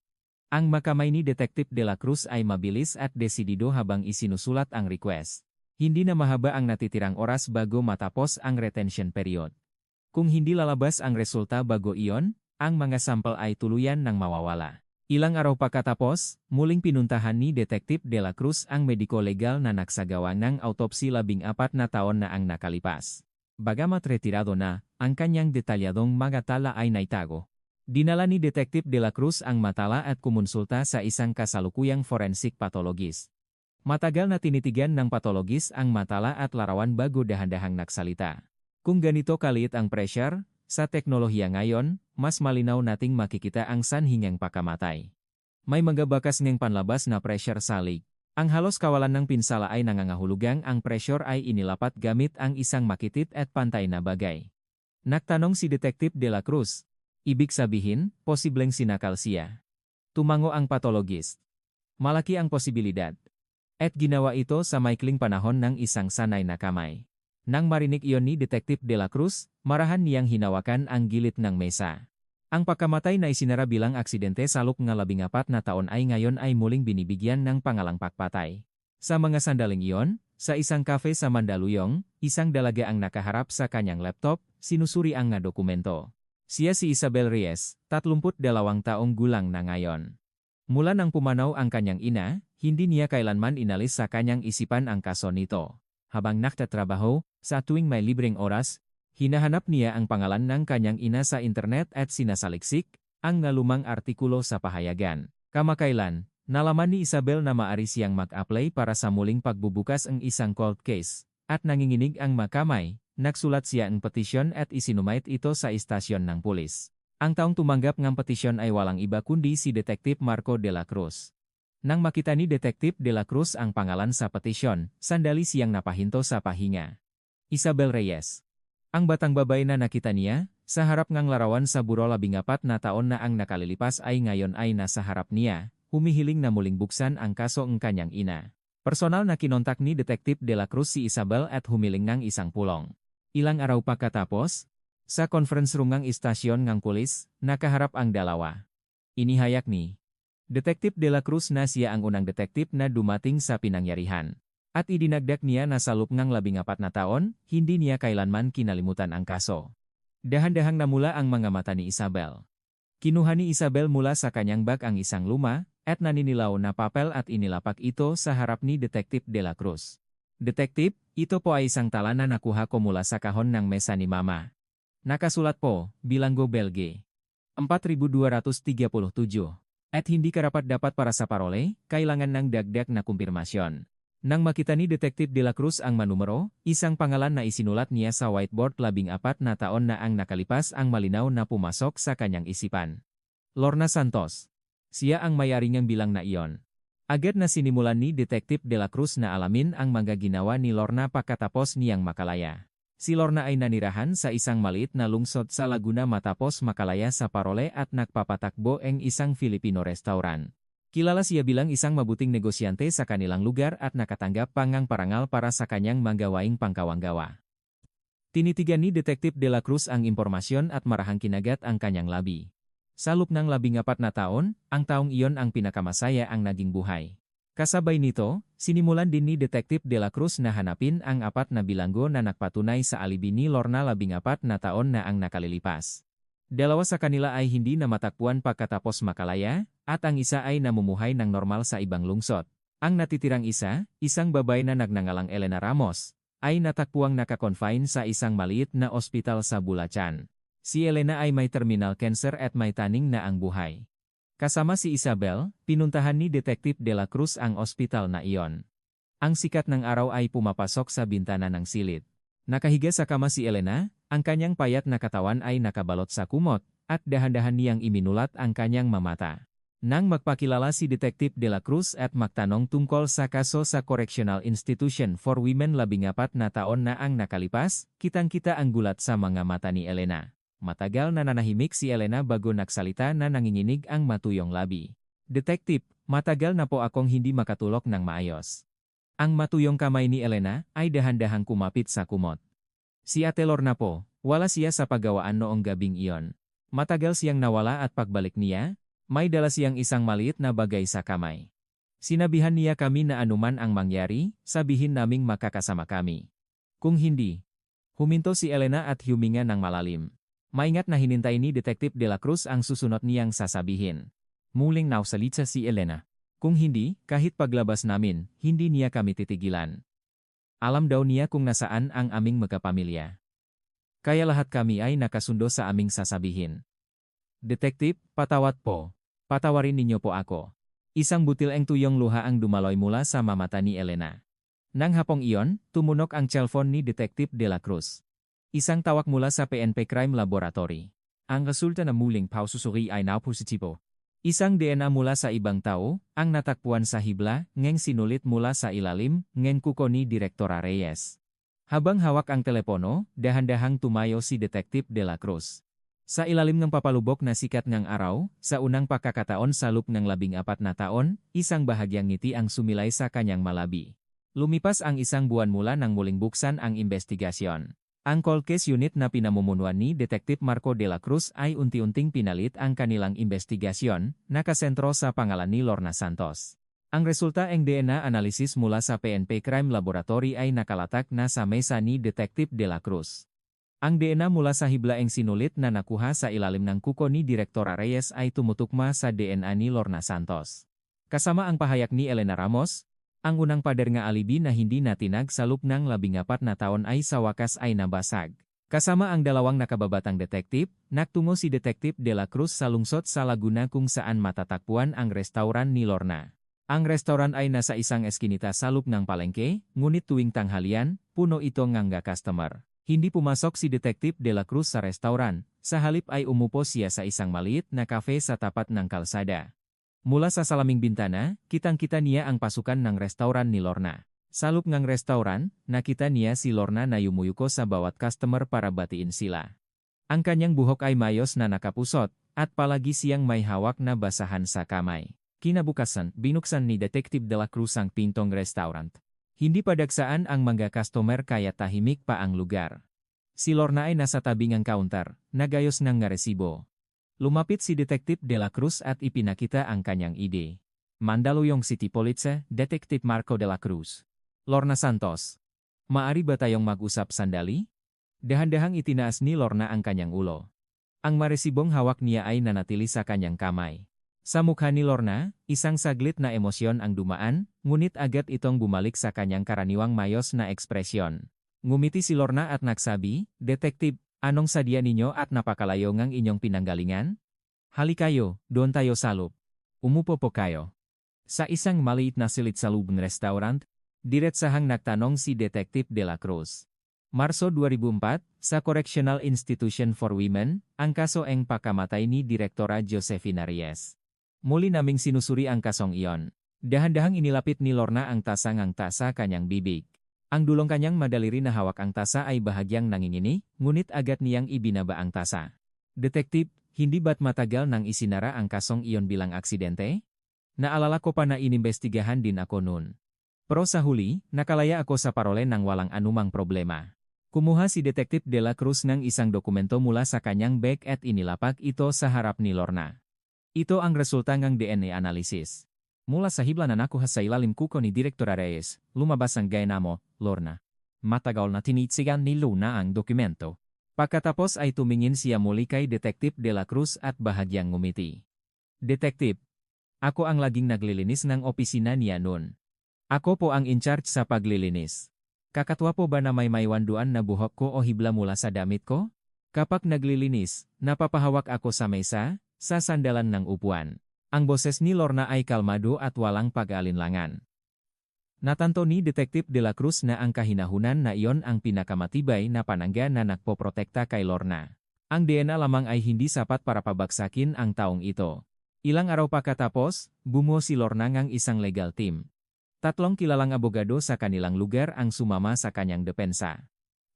Ang makamay ni Detective De La Cruz ay mabilis at desidido habang isinusulat ang request. Hindi na mahaba ang natitirang oras bago matapos ang retention period. Kung hindi lalabas ang resulta bago iyon, ang mga sampel ay tuluyan ng mawawala. Ilang araw pagkatapos, muling pinuntahan ni Detective De La Cruz ang mediko-legal na nagsagawa ng autopsy 14 na taon na ang nakalipas. Bagamat retirado na, ang kanyang detalyadong mga tala ay naitago. Dinala ni Detective De La Cruz ang matala at kumonsulta sa isang kasalukuyang forensic pathologist. Matagal na tinitigan ng pathologist ang matala at larawan bago dahan-dahang nagsalita. Kung ganito kaliit ang pressure, sa teknolohiya ngayon, mas malinaw nating makikita ang sanhingang pagkamatay. May mga bakas ng panlabas na pressure salig. Ang halos kawalan ng pinsala ay nangangahulugang ang pressure ay inilapat gamit ang isang makitit at pantay na bagay. Nagtanong si Detective De La Cruz. Ibig sabihin, posibleng sinakal siya. Tumango ang pathologist. Malaki ang posibilidad. At ginawa ito sa maikling panahon ng isang sanay na kamay. Nang marinig iyon ni Detective De La Cruz, marahan niyang hinawakan ang gilid ng mesa. Ang pagkamatay na isinara bilang aksidente salop nga 14 na taon ay ngayon ay muling binibigyan ng pangalang pagpatay. Sa mga sandaling iyon, sa isang cafe sa Mandaluyong, isang dalaga ang nakaharap sa kanyang laptop, sinusuri ang nga dokumento. Siya si Isabel Reyes, 32 taong gulang na ngayon. Mula nang pumanaw ang kanyang ina, hindi niya kailanman inalis sa kanyang isipan ang kaso nito. Habang nagtatrabaho, sa tuwing may libreng oras, hinahanap niya ang pangalan ng kanyang ina sa internet at sinasaliksik ang ngalumang artikulo sa pahayagan. Kamakailan, nalaman ni Isabel na maari siyang mag-apply para sa muling pagbubukas ang isang cold case, at nanginginig ang makamay, nagsulat siya ang petisyon at isinumait ito sa istasyon ng pulis. Ang taong tumanggap ng petisyon ay walang iba kundi si Detective Marco De La Cruz. Nang makita ni Detective De La Cruz ang pangalan sa petisyon, sandali siyang napahinto sa pahinga. Isabel Reyes. Ang batang babae na nakita niya, sa harap ngang larawan sa buro 14 na taon na ang nakalilipas ay ngayon ay nasa harap niya, humihiling na muling buksan ang kaso ng kanyang ina. Personal na kinontak ni Detective De La Cruz si Isabel at humiling ng isang pulong. Ilang araw pagkatapos, sa conference room ng istasyon ng pulis, nakaharap ang dalawa. Inihayak ni Detective De La Cruz na siya ang unang detective na dumating sa pinangyarihan. At idinagdag niya na sa loob ng 14 na taon, hindi niya kailanman kinalimutan ang kaso. Dahan-dahang namula ang mga mata ni Isabel. Kinuha ni Isabel mula sa kanyang bag ang isang luma, at naninilaw na papel at inilapak ito sa harap ni Detective De La Cruz. Detective, ito po ay isang tala na nakuha ko mula sa kahon ng mesa ni Mama. Nakasulat po, bilanggo Belge. 4237. At hindi karapat-dapat para sa parole, kailangan ng dagdag na kumpirmasyon. Nang makita ni Detective De La Cruz ang manumero, isang pangalan na isinulat niya sa whiteboard 14 na taon na ang nakalipas ang malinaw na pumasok sa kanyang isipan. Lorna Santos. Siya ang may-ari niyang bilang na iyon. Agad na sinimulan ni Detective De La Cruz na alamin ang mga ginawa ni Lorna pagkatapos niyang makalaya. Si Lorna ay nanirahan sa isang maliit na lungsod sa Laguna matapos makalaya sa parole at nagpapatakbo ang isang Filipino restaurant. Kilala siya bilang isang mabuting negosyante sa kanilang lugar at nakatanggap pa ngang parangal para sa kanyang manggawaing pangkawanggawa. Tinitigan ni Detective De La Cruz ang impormasyon at marahang kinagat ang kanyang labi. Sa loob ng 14 na taon, ang taong iyon ang pinakamasaya ang naging buhay. Kasabay nito, sinimulan din ni Detective De La Cruz na hanapin ang 4 na bilanggo na nagpatunay sa alibi ni Lorna 14 na taon na ang nakalilipas. 2 sa kanila ay hindi na matakbuhan pagkatapos makalaya, at ang isa ay namumuhay ng normal sa ibang lungsod. Ang natitirang isa, isang babae na nagngangalang Elena Ramos, ay natakbuang nakakonfine sa isang maliit na ospital sa Bulacan. Si Elena ay may terminal cancer at may taning na ang buhay. Kasama si Isabel, pinuntahan ni Detective De La Cruz ang ospital na iyon. Ang sikat ng araw ay pumapasok sa bintana ng silid. Nakahiga sa kama si Elena, ang kanyang payat na katawan ay nakabalot sa kumot, at dahan-dahan niyang iminulat ang kanyang mamata. Nang magpakilala si Detective De La Cruz at magtanong tungkol sa kaso sa Correctional Institution for Women 14 na taon na ang nakalipas, kitang-kita ang gulat sa mga mata ni Elena. Matagal na nanahimik si Elena bago nagsalita na nanginginig ang matuyong labi. Detective, matagal na po akong hindi makatulog ng maayos. Ang matuyong kamay ni Elena ay dahan-dahang kumapit sa kumot. Si Ate Lorna po, wala siya sa paggawaan noong gabing iyon. Matagal siyang nawala at pagbalik niya, may dala siyang isang maliit na bagay sa kamay. Sinabihan niya kami na anuman ang mangyari, sabihin naming makakasama kami. Kung hindi, huminto si Elena at huminga ng malalim. Maingat na hinintay ni Detective De La Cruz ang susunod niyang sasabihin. Muling nausalita si Elena. Kung hindi, kahit paglabas namin, hindi niya kami titigilan. Alam daw niya kung nasaan ang aming magkapamilya. Kaya lahat kami ay nakasundo sa aming sasabihin. Detective, patawad po. Patawarin ninyo po ako. Isang butil ang tuyong luha ang dumaloy mula sa mamata ni Elena. Nang hapong iyon, tumunok ang cellphone ni Detective De La Cruz. Isang tawag mula sa PNP Crime Laboratory. Ang resulta na muling paususuri ay positibo. Isang DNA mula sa ibang tao, ang natakpuan sa hibla, ngeng sinulit mula sa ilalim, ngeng kuko ni Direktora Reyes. Habang hawak ang telepono, dahan-dahang tumayo si Detective De La Cruz. Sa ilalim ng papalubok na sikat ng araw, sa unang pagkakataon sa loob ng 14 na taon, isang bahagyang ngiti ang sumilay sa kanyang malabi. Lumipas ang isang buwan mula nang muling buksan ang investigasyon. Ang cold case unit na pinamumunuan ni Detective Marco De La Cruz ay unti-unting pinalit ang kanilang investigasyon, nakasentro sa pangalan ni Lorna Santos. Ang resulta ng DNA analysis mula sa PNP Crime Laboratory ay nakalatak na sa mesa ni Detective De La Cruz. Ang DNA mula sa hiblaeng sinulit na nakuha sa ilalim ng kuko ni Direktora Reyes ay tumutukma sa DNA ni Lorna Santos. Kasama ang pahayag ni Elena Ramos, ang unang pader nga alibi na hindi natinag sa loob ng 14 na taon ay sa wakas ay nabasag. Kasama ang dalawang nakababatang detective, nagtungo si Detective De La Cruz sa lungsod sa Laguna kung saan matatakpuan ang restauran ni Lorna. Ang restauran ay nasa isang eskinita sa loob ng palengke, ngunit tuwing tanghalian, puno ito nganga customer. Hindi pumasok si Detective De La Cruz sa restauran, sa halip ay umupo siya sa isang maliit na kafe sa tapat ng kalsada. Mula sa salaming bintana, kitang-kita niya ang pasukan ng restauran ni Lorna. Sa loob ng restauran, nakita niya si Lorna na yumuyuko sa bawat customer para batiin sila. Ang kanyang buhok ay mayos na nakapusot, at palagi siyang may hawak na basahan sa kamay. Kinabukasan, binuksan ni Detective De La Cruz ang pintong restaurant. Hindi padagsaan ang mga customer kaya tahimik pa ang lugar. Si Lorna ay nasa tabing ng counter, nagayos ng resibo. Lumapit si Detective De La Cruz at ipinakita ang kanyang ide. Mandaluyong City Police, Detective Marco De La Cruz. Lorna Santos. Maari ba tayong mag-usap sandali? Dahan-dahang itinaas ni Lorna ang kanyang ulo. Ang maresibong hawak niya ay nanatili sa kanyang kamay. Sa mukha ni Lorna, isang saglit na emosyon ang dumaan, ngunit agad itong bumalik sa kanyang karaniwang mayos na ekspresyon. Ngumiti si Lorna at nagsabi, Detective, anong sadya ninyo at napakalayo ngang inyong pinanggalingan? Halikayo, doon tayo sa loob. Umupo po kayo. Sa isang maliit na silid sa loob ng restaurant, diretsahang nagtanong si Detective De La Cruz. Marso 2004, sa Correctional Institution for Women, ang kaso ang pagkamatay ni Direktora Josefina Reyes. Muli naming sinusuri ang kasong iyon. Dahan-dahang inilapit ni Lorna ang tasa kanyang bibig. Ang dulong kanyang madaliri na hawak ang tasa ay bahagyang nangingini, ngunit agad niyang ibinaba ang tasa. Detective, hindi ba't matagal nang isinara ang kasong iyon bilang aksidente? Naalala ko pa na inimbestigahan din ako noon. Pero sa huli, nakalaya ako sa parole nang walang anumang problema. Kumuha si Detective De La Cruz ng isang dokumento mula sa kanyang bag at inilapak ito sa harap ni Lorna. Ito ang resulta ng DNA analysis. Mula sa hibla na nakuha sa ilalim kuko ni Direktora Reyes, lumabas ang gaya mo, Lorna. Matagal na tinitsigan ni Luna ang dokumento. Pagkatapos ay tumingin siya muli kay Detective De La Cruz at bahagyang ngumiti. Detective, ako ang laging naglilinis ng opisina niya noon. Ako po ang in-charge sa paglilinis. Kakatwa po ba na may maiwanduan na buhok ko o hibla mula sa damit ko? Kapag naglilinis, napapahawak ako sa mesa, sa sandalan ng upuan. Ang boses ni Lorna ay kalmado at walang pag-alinlangan. Natanto ni Detektip de la Cruz na ang kahinahunan na iyon ang pinakamatibay na panangga na nagpoprotekta kay Lorna. Ang DNA lamang ay hindi sapat para pabagsakin ang taong ito. Ilang araw pa katapos, bumuo si Lorna ng isang legal team. 3 kilalang abogado sa kanilang lugar ang sumama sa kanyang depensa.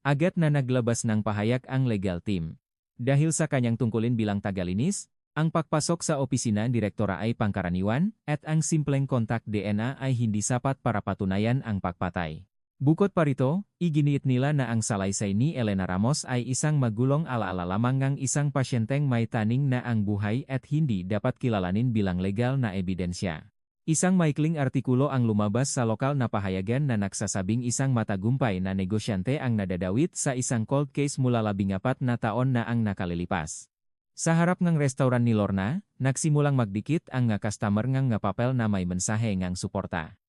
Agad na naglabas ng pahayag ang legal team. Dahil sa kanyang tungkulin bilang tagalinis, ang pagpasok sa opisina direktora ay pangkaraniwan, at ang simpleng kontak DNA ay hindi sapat para patunayan ang pagpatay. Bukod pa rito, iginiit nila na ang salaysay ni Elena Ramos ay isang magulong alaala lamang ng isang pasyenteng may taning na ang buhay at hindi dapat kilalanin bilang legal na ebidensya. Isang maikling artikulo ang lumabas sa lokal na pahayagan na nagsasabing isang matagumpay na negosyante ang nadadawit sa isang cold case mula 14 na taon na ang nakalilipas. Sa harap ng restauran ni Lorna, nagsimulang magdikit ang customer ng papel na may mensahe ngang suporta.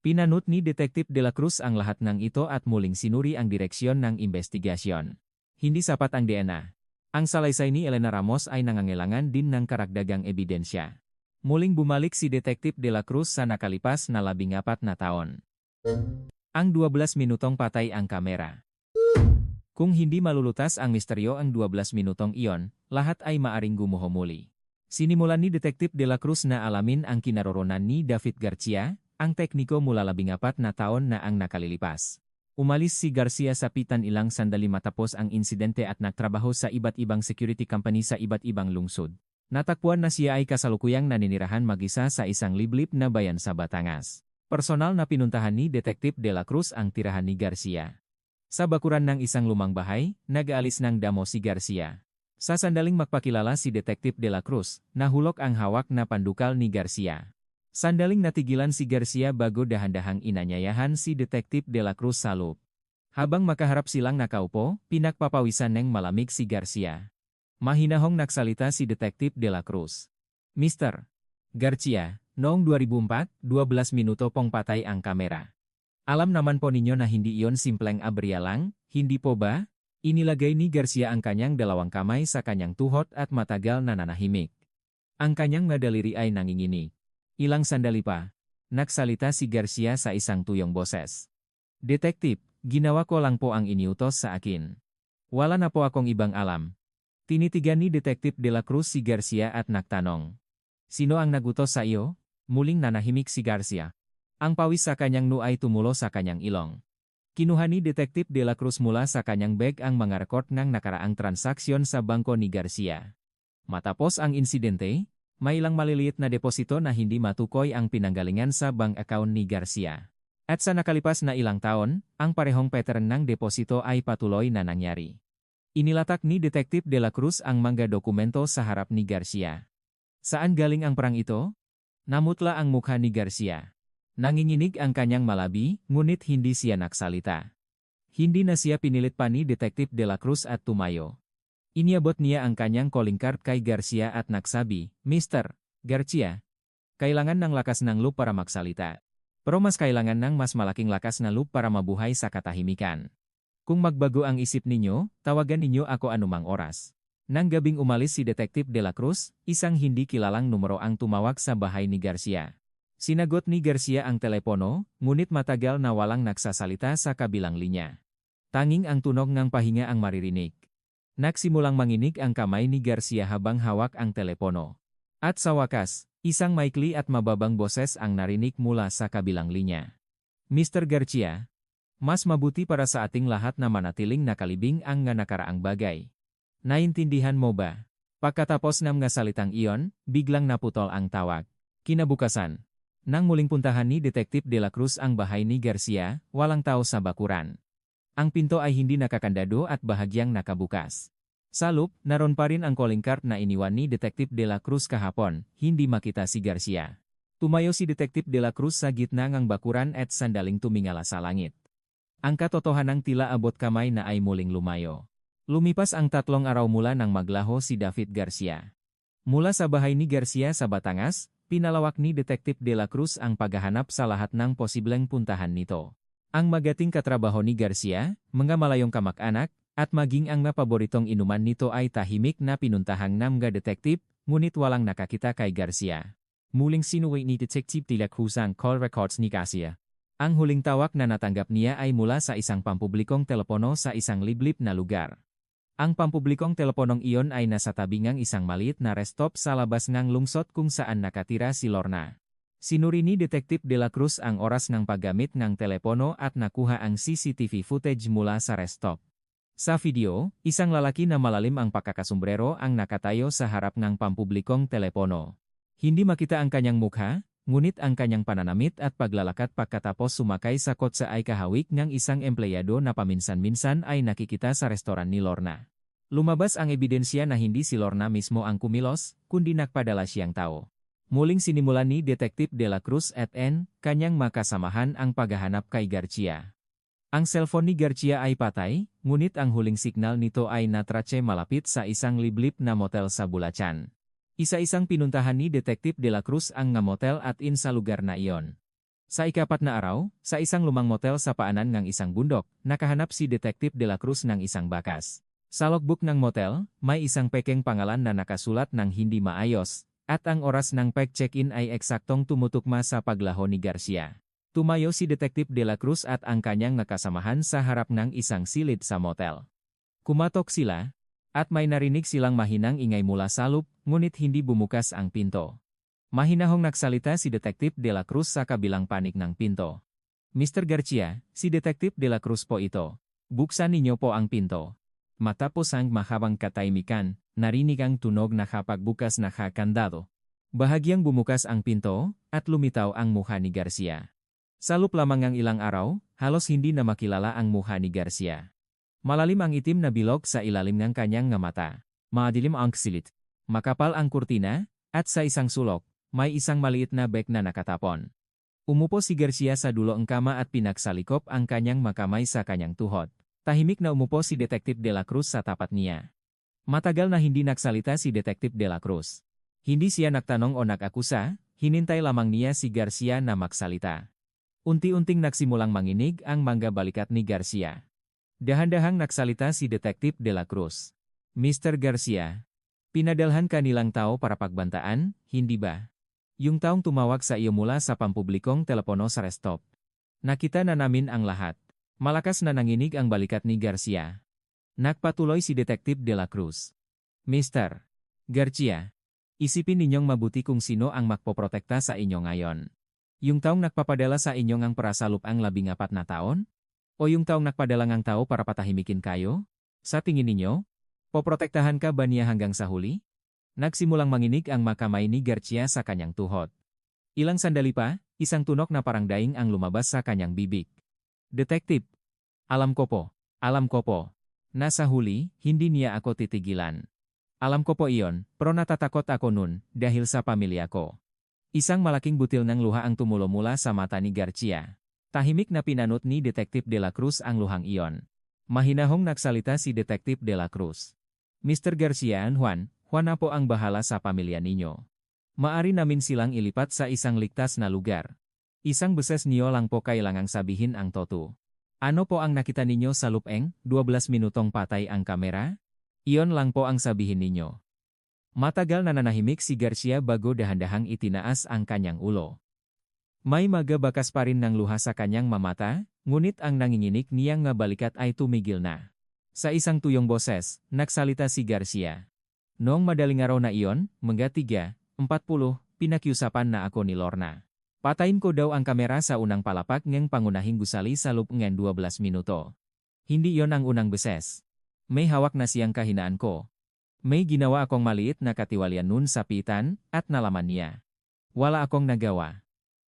Pinanut ni Detektip de la Cruz ang lahat ng ito at muling sinuri ang direksyon ng investigasyon. Hindi sapat ang DNA. Ang salaysay ni Elena Ramos ay nangangailangan din ng karagdagang ebidensya. Muling bumalik si Detektip de la Cruz sa nakalipas na 14 na taon. Ang 12 minutong patay ang kamera. Kung hindi malulutas ang misteryo ang 12 minutong iyon, lahat ay maaring gumuho muli. Sinimulan ni Detektip de la Cruz na alamin ang kinaroroonan ni David Garcia, ang tekniko mula 14 na taon na ang nakalilipas. Umalis si Garcia sa pitan ilang sandali matapos ang insidente at nagtrabaho sa iba't ibang security company sa iba't ibang lungsod. Natakpuan na siya ay kasalukuyang naninirahan mag-isa sa isang liblib na bayan sa Batangas. Personal na pinuntahan ni Detektip de la Cruz ang tirahan ni Garcia. Sa bakuran ng isang lumang bahay, nag-aalis ng damo si Garcia. Sa sandaling magpakilala si Detektip de la Cruz, nahulog ang hawak na pandukal ni Garcia. Sandaling natigilan si Garcia bago dahan-dahang inanyayahan si Detektip de la Cruz sa loob. Habang makaharap silang nakaupo, pinagpapawisan ng malamig si Garcia. Mahinahong nagsalita si Detektip de la Cruz. Mr. Garcia, noong 2004, 12 minuto pong patay ang kamera. Alam naman po ninyo na hindi iyon simpleng aberya lang, hindi po ba? Inilagay ni Garcia ang kanyang dalawang kamay sa kanyang tuhod at matagal na nanahimik. Ang kanyang madaliri ay nanginginig. Ilang sandali pa, nagsalita si Garcia sa isang tuyong boses. Detektip, ginawa ko lang po ang iniutos sa akin. Wala na po akong ibang alam. Tinitigan ni Detektip de la Cruz si Garcia at nagtanong. Sino ang nagutos sa iyo? Muling nanahimik si Garcia. Ang pawis sa kanyang noo ay tumulo sa kanyang ilong. Kinuha ni Detektip de la Cruz mula sa kanyang bag ang mga rekord ng nakaraang transaksyon sa bangko ni Garcia. Matapos ang insidente, may ilang maliliit na deposito na hindi matukoy ang pinanggalingan sa bank account ni Garcia. At sa nakalipas na ilang taon, ang parehong pattern ng deposito ay patuloy na nangyari. Inilatak ni Detektip de la Cruz ang mga dokumento sa harap ni Garcia. Saan galing ang perang ito? Namutla ang mukha ni Garcia. Nanginginig ang kanyang malabi, ngunit hindi siya nagsalita. Hindi na siya pinilit pa ni Detektip de la Cruz at tumayo. Iniabot niya ang kanyang calling card kay Garcia at nagsabi, Mr. Garcia, kailangan ng lakas ng loob para magsalita. Pero mas kailangan ng mas malaking lakas na loob para mabuhay sa katahimikan. Kung magbago ang isip ninyo, tawagan ninyo ako anumang oras. Nang gabing umalis si Detektip de la Cruz, isang hindi kilalang numero ang tumawag sa bahay ni Garcia. Sinagot ni Garcia ang telepono, ngunit matagal na walang nagsasalita sa kabilang linya. Tanging ang tunog ng pahinga ang maririnig. Nagsimulang manginig ang kamay ni Garcia habang hawak ang telepono. At sa wakas, isang maikli at mababang boses ang narinig mula sa kabilang linya. Mr. Garcia, mas mabuti para sa ating lahat na manatiling nakalibing ang nga nakaraang bagay. Naintindihan mo ba? Pagkatapos ng mga salitang iyon, biglang naputol ang tawag. Kinabukasan, nang muling puntahan ni Detektip de la Cruz ang bahay ni Garcia, walang tao sa bakuran. Ang pinto ay hindi nakakandado at bahagyang nakabukas. Sa loob, naroon pa rin ang calling card na iniwan ni Detektip de la Cruz kahapon, hindi makita si Garcia. Tumayo si Detektip de la Cruz sa gitna ng bakuran at sandaling tumingala sa langit. Ang katotohanang tila abot kamay na ay muling lumayo. Lumipas ang 3 araw mula nang maglaho si David Garcia. Mula sa bahay ni Garcia sa Batangas, pinalawak ni Detektip de la Cruz ang paghahanap sa lahat ng posibleng puntahan nito. Ang magating katrabaho ni Garcia, mga malayong kamag-anak, at maging ang napaboritong inuman nito ay tahimik na pinuntahang ng mga detektip, ngunit walang nakakita kay Garcia. Muling sinuwi ni Detective de la Cruz ang call records ni Garcia. Ang huling tawag na natanggap niya ay mula sa isang pampublikong telepono sa isang liblib na lugar. Ang pampublikong teleponong iyon ay nasa tabi ngang isang maliit na rest stop sa labas ngang lungsod kung saan nakatira si Lorna. Sinuri ni Detective De La Cruz ang oras ng paggamit ng telepono at nakuha ang CCTV footage mula sa rest stop. Sa video, isang lalaki na malalim ang pakakasombrero ang nakatayo sa harap ng pampublikong telepono. Hindi makita ang kanyang mukha, ngunit ang kanyang pananamit at paglalakad pagkatapos sumakay sa kotse ay kahawig ng isang empleyado na paminsan-minsan ay nakikita sa restoran ni Lorna. Lumabas ang ebidensya na hindi si Lorna mismo ang kumilos, kundi nagpadala siyang tao. Muling sinimulan ni Detective De La Cruz at kanyang makasamahan ang paghahanap kay Garcia. Ang cellphone ni Garcia ay patay, ngunit ang huling signal nito ay natrace malapit sa isang liblib na motel sa Bulacan. Isa-isang pinuntahan ni Detective De La Cruz ang motel at inn sa lugar na iyon. Sa ikapat na araw, sa isang lumang motel sa paanan ng isang bundok, nakahanap si Detective De La Cruz ng isang bakas. Sa logbook ng motel, may isang pekeng pangalan na nakasulat ng hindi maayos, at ang oras ng pag-check-in ay eksaktong tumutugma sa paglaho ni Garcia. Tumayo si Detective De La Cruz at ang kanyang nakasamahan sa harap ng isang silid sa motel. Kumatok sila, at may narinig silang mahinang ingay mula sa loob, ngunit hindi bumukas ang pinto. Mahinahong nagsalita si Detective De La Cruz sa kabilang panig ng pinto. Mr. Garcia, si Detective De La Cruz po ito. Buksan ninyo po ang pinto. Matapos ang mahabang katahimikan, narinig ang tunog na kapagbukas na kandado. Bahagyang bumukas ang pinto, at lumitaw ang mukha ni Garcia. Sa loob lamang ng ilang araw, halos hindi na makilala ang mukha ni Garcia. Malalim ang itim na bilog sa ilalim ng kanyang mata. Madilim ang silit. Makapal ang kurtina, at sa isang sulok, may isang maliit na bag na nakatapon. Umupo si Garcia sa dulo ng kama at pinagsalikop ang kanyang makamay sa kanyang tuhod. Tahimik na umupo si Detective De La Cruz sa tapat niya. Matagal na hindi nagsalita si Detective De La Cruz. Hindi siya nagtanong o nag-akusa, hinintay lamang niya si Garcia na magsalita. Unti-unting nagsimulang manginig ang mangga balikat ni Garcia. Dahan-dahang nagsalita si Detective De La Cruz. Mr. Garcia, pinadalhan ka nilang tao para pagbantaan, hindi ba? Yung taong tumawag sa iyo mula sa pampublikong telepono sa rest stop. Nakita na namin ang lahat. Malakas na nanginig ang balikat ni Garcia. Nagpatuloy si Detective De La Cruz. Mr. Garcia, isipin ninyong mabuti kung sino ang magpoprotekta sa inyo ngayon. Yung taong nagpapadala sa inyong ang parasalup ang 14 na taon? O yung taong nagpadala ng tao para patahimikin kayo? Sa tingin ninyo, poprotektahan ka ba niya hanggang sa huli? Nagsimulang manginig ang makamay ni Garcia sa kanyang tuhod. Ilang sandali pa, isang tunok na parang daing ang lumabas sa kanyang bibig. Detective, alam ko po. Nasa huli, hindi niya ako titigilan. Alam ko po iyon, pero natatakot ako nun, dahil sa pamilya ko. Isang malaking butil ng luha ang tumulo mula sa mata ni Garcia. Tahimik na pinanot ni Detective De La Cruz ang luhang iyon. Mahinahong nagsalita si Detective De La Cruz. Mr. Garcia and Juan na po ang bahala sa pamilya ninyo. Maari namin silang ilipat sa isang ligtas na lugar. Isang beses niyo lang po kailangang sabihin ang totoo. Ano po ang nakita ninyo sa lupeng, 12 minutong patay ang kamera? Iyon lang po ang sabihin ninyo. Matagal na nanahimik si Garcia bago dahan-dahang itinaas ang kanyang ulo. May magabakas pa rin ng luha sa kanyang mamata, ngunit ang nanginginig niyang balikat ay tumigil na. Sa isang tuyong boses, nagsalita si Garcia. Noong madaling araw na iyon, mga 3:40, pinakiusapan na ako ni Lorna. Patayin ko daw ang kamera sa unang palapak ng pangunahing gusali sa loob ng 12 minuto. Hindi yon ang unang beses. May hawak na siyang kahinaan ko. May ginawa akong maliit na katiwalian nun sa pitan, at nalaman niya. Wala akong nagawa.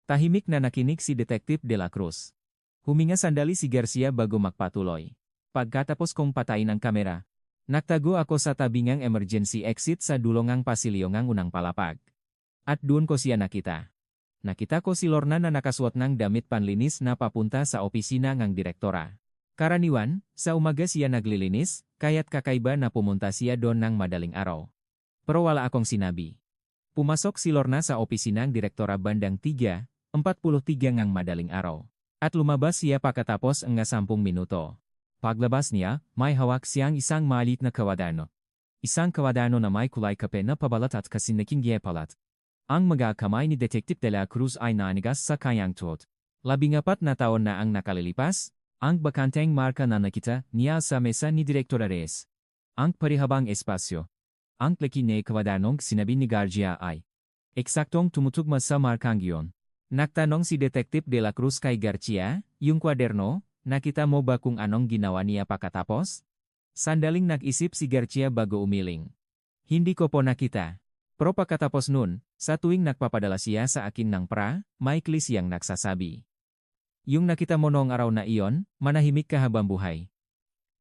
Tahimik na nakinig si Detective De La Cruz. Huminga sandali si Garcia bago magpatuloy. Pagkatapos kong patayin ang kamera, nagtago ako sa tabingang emergency exit sa dulongang pasilyo ng unang palapag. At doon ko siya nakita. Nakita ko si Lorna na nakasuot ng damit panlinis na papunta sa opisina ng direktora. Karaniwan, sa umaga siya naglilinis, kaya't kakaiba na pumunta siya doon ng madaling araw. Pero wala akong sinabi. Pumasok si Lorna sa opisina ng direktora bandang 3:43 ng madaling araw. At lumabas siya pagkatapos ng 10 minuto. Paglabas niya, may hawak siyang isang maliit na kawadano. Isang kawadano na may kulay kape na pabalat at kasiniking palat. Ang mga kamay ni Detective De La Cruz ay nanigas sa kanyang tuhod. 14 na taon na ang nakalilipas, ang bakanteng marka na nakita niya sa mesa ni Direktora Reyes. Ang parihabang espasyo. Ang laki ni kwadarnong sinabi ni Garcia ay eksaktong tumutugma sa markang iyon. Nagtanong si Detective De La Cruz kay Garcia, yung kwaderno, nakita mo ba kung anong ginawa niya pagkatapos? Sandaling nag-isip si Garcia bago umiling. Hindi ko po nakita. Pero pagkatapos nun, sa tuwing nagpapadala siya sa akin ng maikli siyang nagsasabi. Yung nakita mo noong araw na iyon, manahimik ka habang buhay.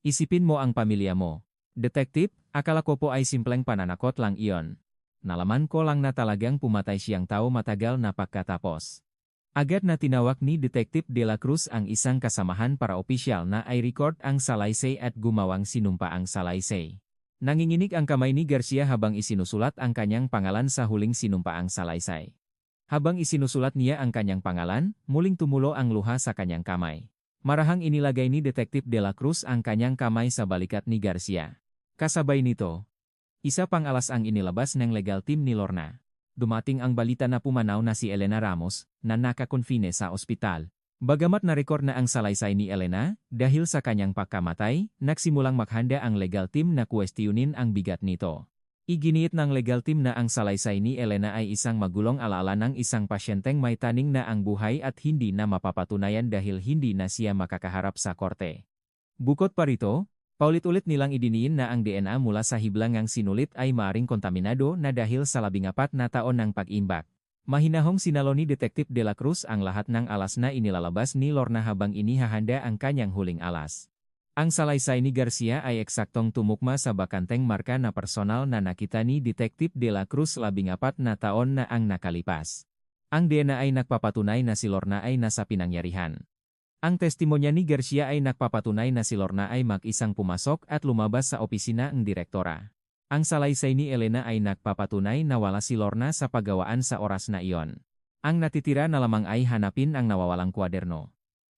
Isipin mo ang pamilya mo. Detective, akala ko po ay simpleng pananakot lang iyon. Nalaman ko lang na talagang pumatay siyang tao matagal na pagkatapos. Agad na tinawag ni Detective De La Cruz ang isang kasamahan para opisyal na i-record ang salaysay at gumawang sinumpaang salaysay. Nanginginig ang kamay ni Garcia habang isinusulat ang kanyang pangalan sa huling sinumpaang salaysay. Habang isinusulat niya ang kanyang pangalan, muling tumulo ang luha sa kanyang kamay. Marahang inilagay ni Detective De La Cruz ang kanyang kamay sa balikat ni Garcia. Kasabay nito, isa pang alas ang inilabas ng legal team ni Lorna. Dumating ang balita na pumanaw na si Elena Ramos, na nakakonfine sa ospital. Bagamat na-record na ang salaysay ni Elena, dahil sa kanyang pagkamatay, nagsimulang maghanda ang legal team na kuwestiyonin ang bigat nito. Iginiit ng legal team na ang salaysay ni Elena ay isang magulong alaala ng isang pasyenteng may taning na ang buhay at hindi na mapapatunayan dahil hindi na siya makakaharap sa korte. Bukod pa rito, paulit-ulit nilang idiniin na ang DNA mula sa hiblangang sinulit ay maaring kontaminado na dahil sa 14 na taon ng pag-imbak. Mahinahong sinalo ni Detective De La Cruz ang lahat ng alas na inilalabas ni Lorna habang inihahanda ang kanyang huling alas. Ang salaysay ni Garcia ay eksaktong tumukma sa bakanteng marka na personal na nakita ni Detective De La Cruz 14 na taon na ang nakalipas. Ang DNA ay nagpapatunay na si Lorna ay nasa pinangyarihan. Ang testimonya ni Garcia ay nagpapatunay na si Lorna ay mag-isang pumasok at lumabas sa opisina ng direktora. Ang salaysay ni Elena ay nagpapatunay na wala si Lorna sa paggawaan sa oras na iyon. Ang natitira na lamang ay hanapin ang nawawalang kwaderno.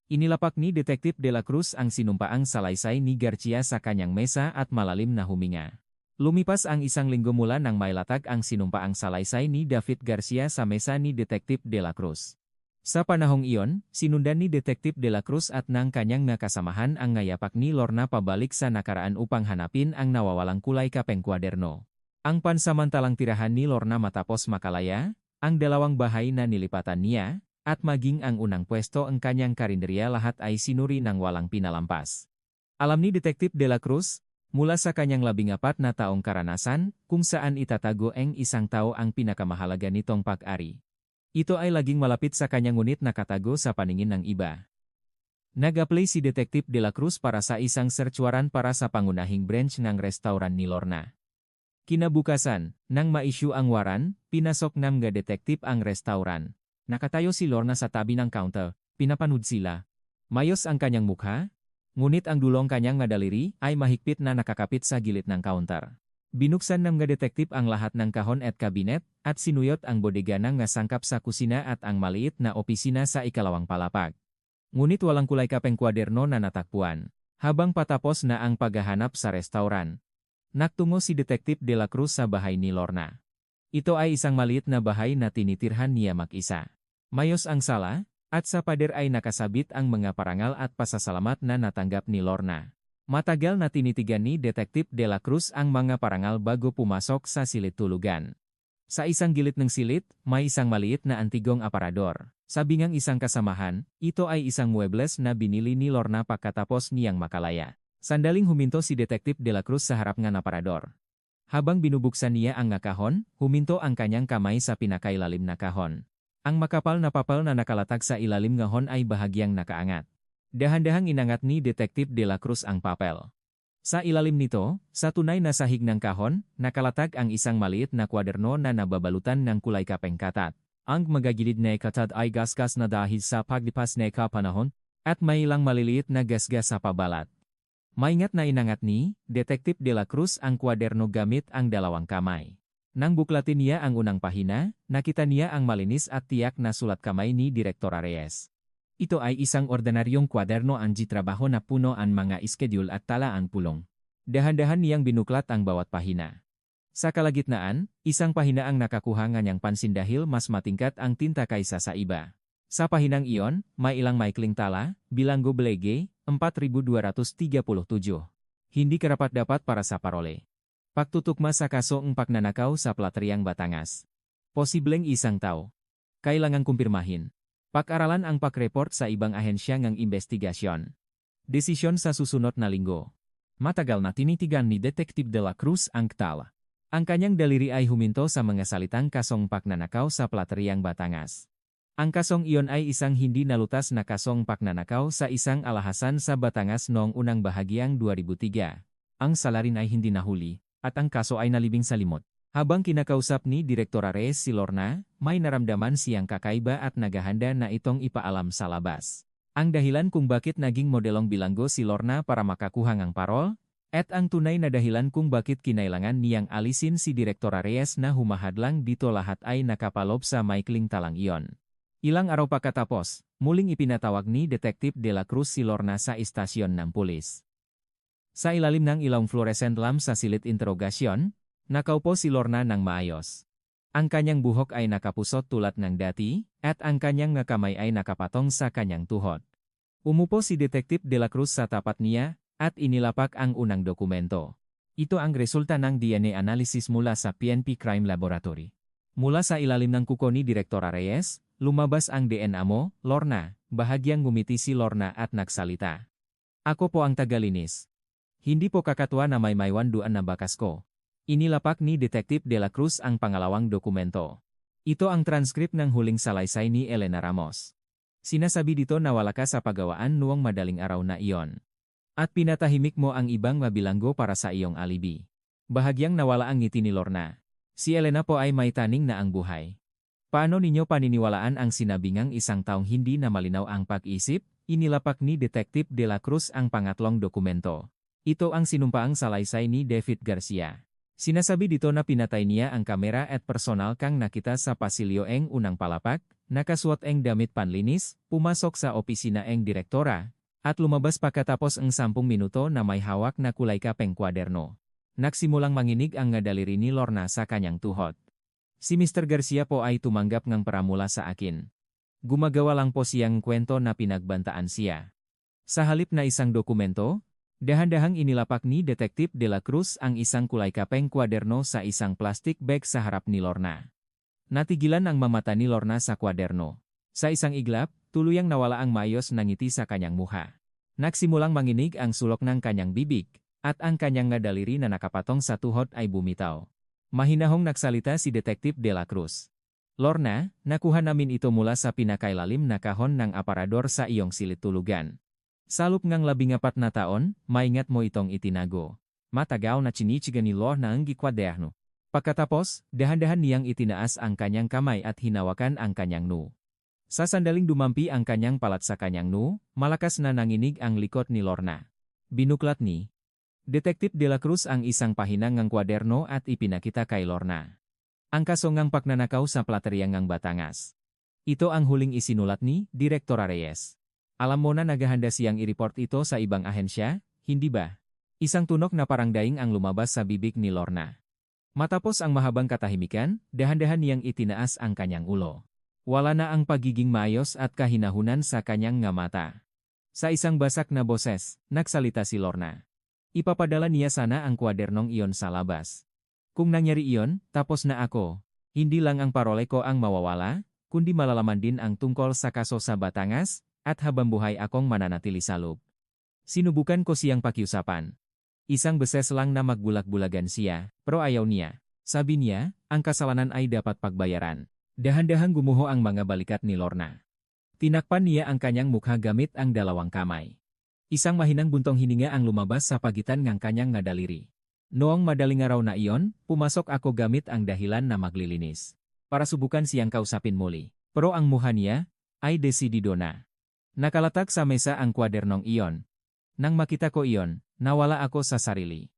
Inilapak ni Detective De La Cruz ang sinumpaang salaysay ni Garcia sa kanyang mesa at malalim na huminga. Lumipas ang 1 linggo mula nang mailatag ang sinumpaang salaysay ni David Garcia sa mesa ni Detective De La Cruz. Sa panahong iyon, sinundan ni Detective De La Cruz at ng kanyang nakasamahan ang ngayapak ni Lorna pabalik sa nakaraan upang hanapin ang nawawalang kulay kapeng kwaderno. Ang pansamantalang tirahan ni Lorna matapos makalaya, ang 2 bahay na nilipatan niya, at maging ang unang pwesto ang kanyang karinderya lahat ay sinuri ng walang pinalampas. Alam ni Detective De La Cruz, mula sa kanyang 14 na taong karanasan, kung saan itatago ang isang tao ang pinakamahalaga nitong pag-ari. Ito ay laging malapit sa kanyang ngunit nakatago sa paningin ng iba. Nag-apply si Detective De La Cruz para sa isang search warrant para sa pangunahing branch ng restaurant ni Lorna. Kinabukasan, nang ma-issue ang warrant, pinasok ng detective ang restaurant. Nakatayo si Lorna sa tabi ng counter, pinapanood sila. Mayos ang kanyang mukha, ngunit ang dulong kanyang daliri ay mahigpit na nakakapit sa gilid ng counter. Binuksan ng detective ang lahat ng kahon at kabinet, at sinuyot ang bodega ng sangkap sa kusina at ang maliit na opisina sa ikalawang palapag. Ngunit walang kulay kapeng kwaderno na natakpuan. Habang patapos na ang paghahanap sa restaurant, nagtungo si Detective De La Cruz sa bahay ni Lorna. Ito ay isang maliit na bahay na tinitirhan niya mag-isa. Mayos ang sala, at sa pader ay nakasabit ang mga parangal at pasasalamat na natanggap ni Lorna. Matagal na tinitigan ni Detective De La Cruz ang mga parangal bago pumasok sa silid tulugan. Sa isang gilid ng silid, may isang maliit na antigong aparador. Sabi ng isang kasamahan, ito ay isang muebles na binili ni Lorna pagkatapos niyang makalaya. Sandaling huminto si Detective De La Cruz sa harap ng aparador. Habang binubuksan niya ang kahon, huminto ang kanyang kamay sa pinakailalim na kahon. Ang makapal na papel na nakalatag sa ilalim ngahon ay bahagyang nakaangat. Dahan-dahang inangat ni Detective De La Cruz ang papel. Sa ilalim nito, sa tunay na sahig ng kahon, nakalatag ang isang maliit na kwaderno na nababalutan ng kulay kapeng katat. Ang magagilid na katat ay gasgas na dahil sa paglipas na kapanahon, at may ilang maliliit na gasgas sa pabalat. Maingat na inangat ni Detective De La Cruz ang kwaderno gamit ang 2 kamay. Nang buklatin niya ang unang pahina, nakita niya ang malinis at tiyak na sulat kamay ni Direktora Reyes. Ito ay isang ordinaryong kwaderno ang trabaho na puno ang mga schedule at talaan pulong. Dahan-dahan niyang binuklat ang bawat pahina. Sa kalagitnaan, isang pahina ang nakakuha ng pansin dahil mas matingkat ang tinta kaysa sa iba. Sa pahinang iyon, may ilang maikling tala, bilanggo belege, 4,237. Hindi karapat-dapat para sa parole. Pagtutukma sa kaso ng pagnanakaw sa Plateriang Batangas. Posibleng isang tao. Kailangang kumpirmahin. Pag-aralan ang pag-report sa ibang ahensya ng investigasyon. Desisyon sa susunod na linggo. Matagal na tinitigan ni Detective de la Cruz ang tala. Ang kanyang daliri ay huminto sa mga salitang kasong pagnanakaw sa Plateriang Batangas. Ang kasong iyon ay isang hindi nalutas na kasong pagnanakaw sa isang alahasan sa Batangas noong unang bahagyang 2003. Ang salarin ay hindi nahuli, at ang kaso ay nalibing sa limot. Habang kinakausap ni Direktora Reyes si Lorna, may naramdaman siyang kakaiba at naghahanda na itong ipaalam sa labas. Ang dahilan kung bakit naging modelong bilanggo si Lorna para makakuha ng parol, at ang tunay na dahilan kung bakit kinailangan niyang alisin si Direktora Reyes na humahadlang dito lahat ay nakapalob sa maikling talang iyon. Ilang araw pagkatapos, muling ipinatawag ni Detective de la Cruz si Lorna sa istasyon ng pulis. Sa ilalim ng ilong fluorescent lamp sa silid interogasyon, nakaupo si Lorna ng maayos. Ang kanyang buhok ay nakapusot tulad ng dati, at ang kanyang nga kamay ay nakapatong sa kanyang tuhod. Umupo si Detective de la Cruz sa tapat niya, at inilapak ang unang dokumento. Ito ang resulta ng DNA analysis mula sa PNP Crime Laboratory. Mula sa ilalim ng kuko ni Direktora Reyes, lumabas ang DNA mo, Lorna. Bahagyang ngumiti si Lorna at nagsalita. Ako po ang tagalinis. Hindi po kakatwa na may maywanduan na bakas ko. Inilapak ni Detective de la Cruz ang pangalawang dokumento. Ito ang transcript ng huling salaysay ni Elena Ramos. Sinasabi dito na wala ka sa paggawaan noong madaling araw na iyon. At pinatahimik mo ang ibang mabilanggo para sa iyong alibi. Bahagyang nawala ang ngiti ni Lorna. Si Elena po ay may taning na ang buhay. Paano ninyo paniniwalaan ang sinabingang isang taong hindi na malinaw ang pag-isip? Inilapak ni Detective de la Cruz ang pangatlong dokumento. Ito ang sinumpaang salaysay ni David Garcia. Sinasabi dito na pinatay niya ang kamera at personal kang nakita sa pasilyo eng unang palapak, nakasuot eng damit panlinis, pumasok sa opisina eng direktora, at lumabas pagkatapos ang 10 minuto na may hawak na kulay kapeng kwaderno. Nagsimulang manginig ang ngadaliri ni Lorna sa kanyang tuhod. Si Mr. Garcia po ay tumanggap ng paramula sa akin. Gumagawa lang po siyang kwento na pinagbantaan siya. Sa halip na isang dokumento, dahan-dahang inilapak ni Detective de la Cruz ang isang kulay kapeng kwaderno sa isang plastic bag sa harap ni Lorna. Natigilan ang mamata ni Lorna sa kwaderno. Sa isang iglap, tuluyang nawala ang mayos na ngiti sa kanyang muha. Nagsimulang manginig ang sulok ng kanyang bibig, at ang kanyang nga daliri na nakapatong sa tuhod ay bumitaw. Mahinahong nagsalita si Detective de la Cruz. Lorna, nakuha namin ito mula sa pinakailalim na kahon ng aparador sa iyong silid tulugan. Salop ngang 14 na taon, maingat mo itong itinago. Matagaw na chinichiga ni Lorna ang gikwaderno. Pagkatapos, dahan-dahan niyang itinaas ang kanyang kamay at hinawakan ang kanyang noo. Sa sandaling dumampi ang kanyang palat sa kanyang noo, malakas na nanginig ang likod ni Lorna. Binuklat ni Detective de la Cruz ang isang pahinang ng kwaderno at ipinakita kay Lorna. Ang kaso ngang pagnanakaw sa Plateriang ng Batangas. Ito ang huling isinulat ni Direktora Reyes. Alam mo na naghahanda siyang i-report ito sa ibang ahensya, hindi ba? Isang tunok na parang daing ang lumabas sa bibig ni Lorna. Matapos ang mahabang katahimikan, dahan-dahan niyang itinaas ang kanyang ulo. Wala na ang pagiging maayos at kahinahunan sa kanyang nga mata. Sa isang basak na boses, nagsalita si Lorna. Ipapadala niya sana ang kwadernong iyon sa labas. Kung nangyari iyon, tapos na ako. Hindi lang ang parole ko ang mawawala, kundi malalaman din ang tungkol sa kaso sa Batangas, at habang buhay akong mananatili sa loob. Sinubukan ko siyang pakiusapan. Isang beses lang na magbulak-bulagan siya, pero ayaw niya. Sabi niya, ang kasalanan ay dapat pagbayaran. Dahan-dahang gumuho ang mga balikat ni Lorna. Tinakpan niya ang kanyang mukha gamit ang dalawang kamay. Isang mahinang buntong hininga ang lumabas sa pagitan ng kanyang nga daliri. Noong madaling araw na iyon, pumasok ako gamit ang dahilan na maglilinis. Para subukan siyang kausapin muli. Pero ang mukha niya ay desidido na. Nakalatag sa mesa ang kwadernong iyon. Nang makita ko iyon, nawala ako sa sarili.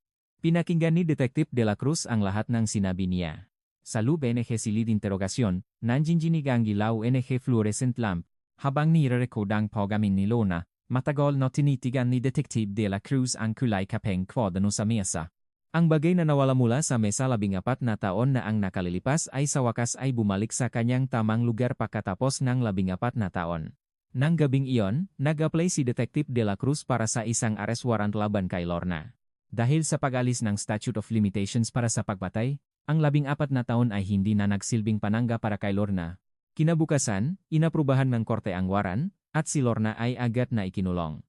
Pinakinggan ni Detective de la Cruz ang lahat ng sinabi niya. Sa loob NG silid interogasyon, nanjinjinig ang ilaw NG fluorescent lamp, habang nire-record ang pagamin ni Lorna, matagal na tinitigan ni Detective de la Cruz ang kulay kapeng kwaderno sa mesa. Ang bagay na nawala mula sa mesa 14 na taon na ang nakalilipas ay sa wakas ay bumalik sa kanyang tamang lugar pagkatapos ng 14 na taon. Nang gabing iyon, nag-apply si Detective De La Cruz para sa isang arrest warrant laban kay Lorna. Dahil sa pag-alis ng statute of limitations para sa pagpatay, ang 14 na taon ay hindi na nagsilbing panangga para kay Lorna. Kinabukasan, inaprubahan ng korte ang warrant, at si Lorna ay agad na ikinulong.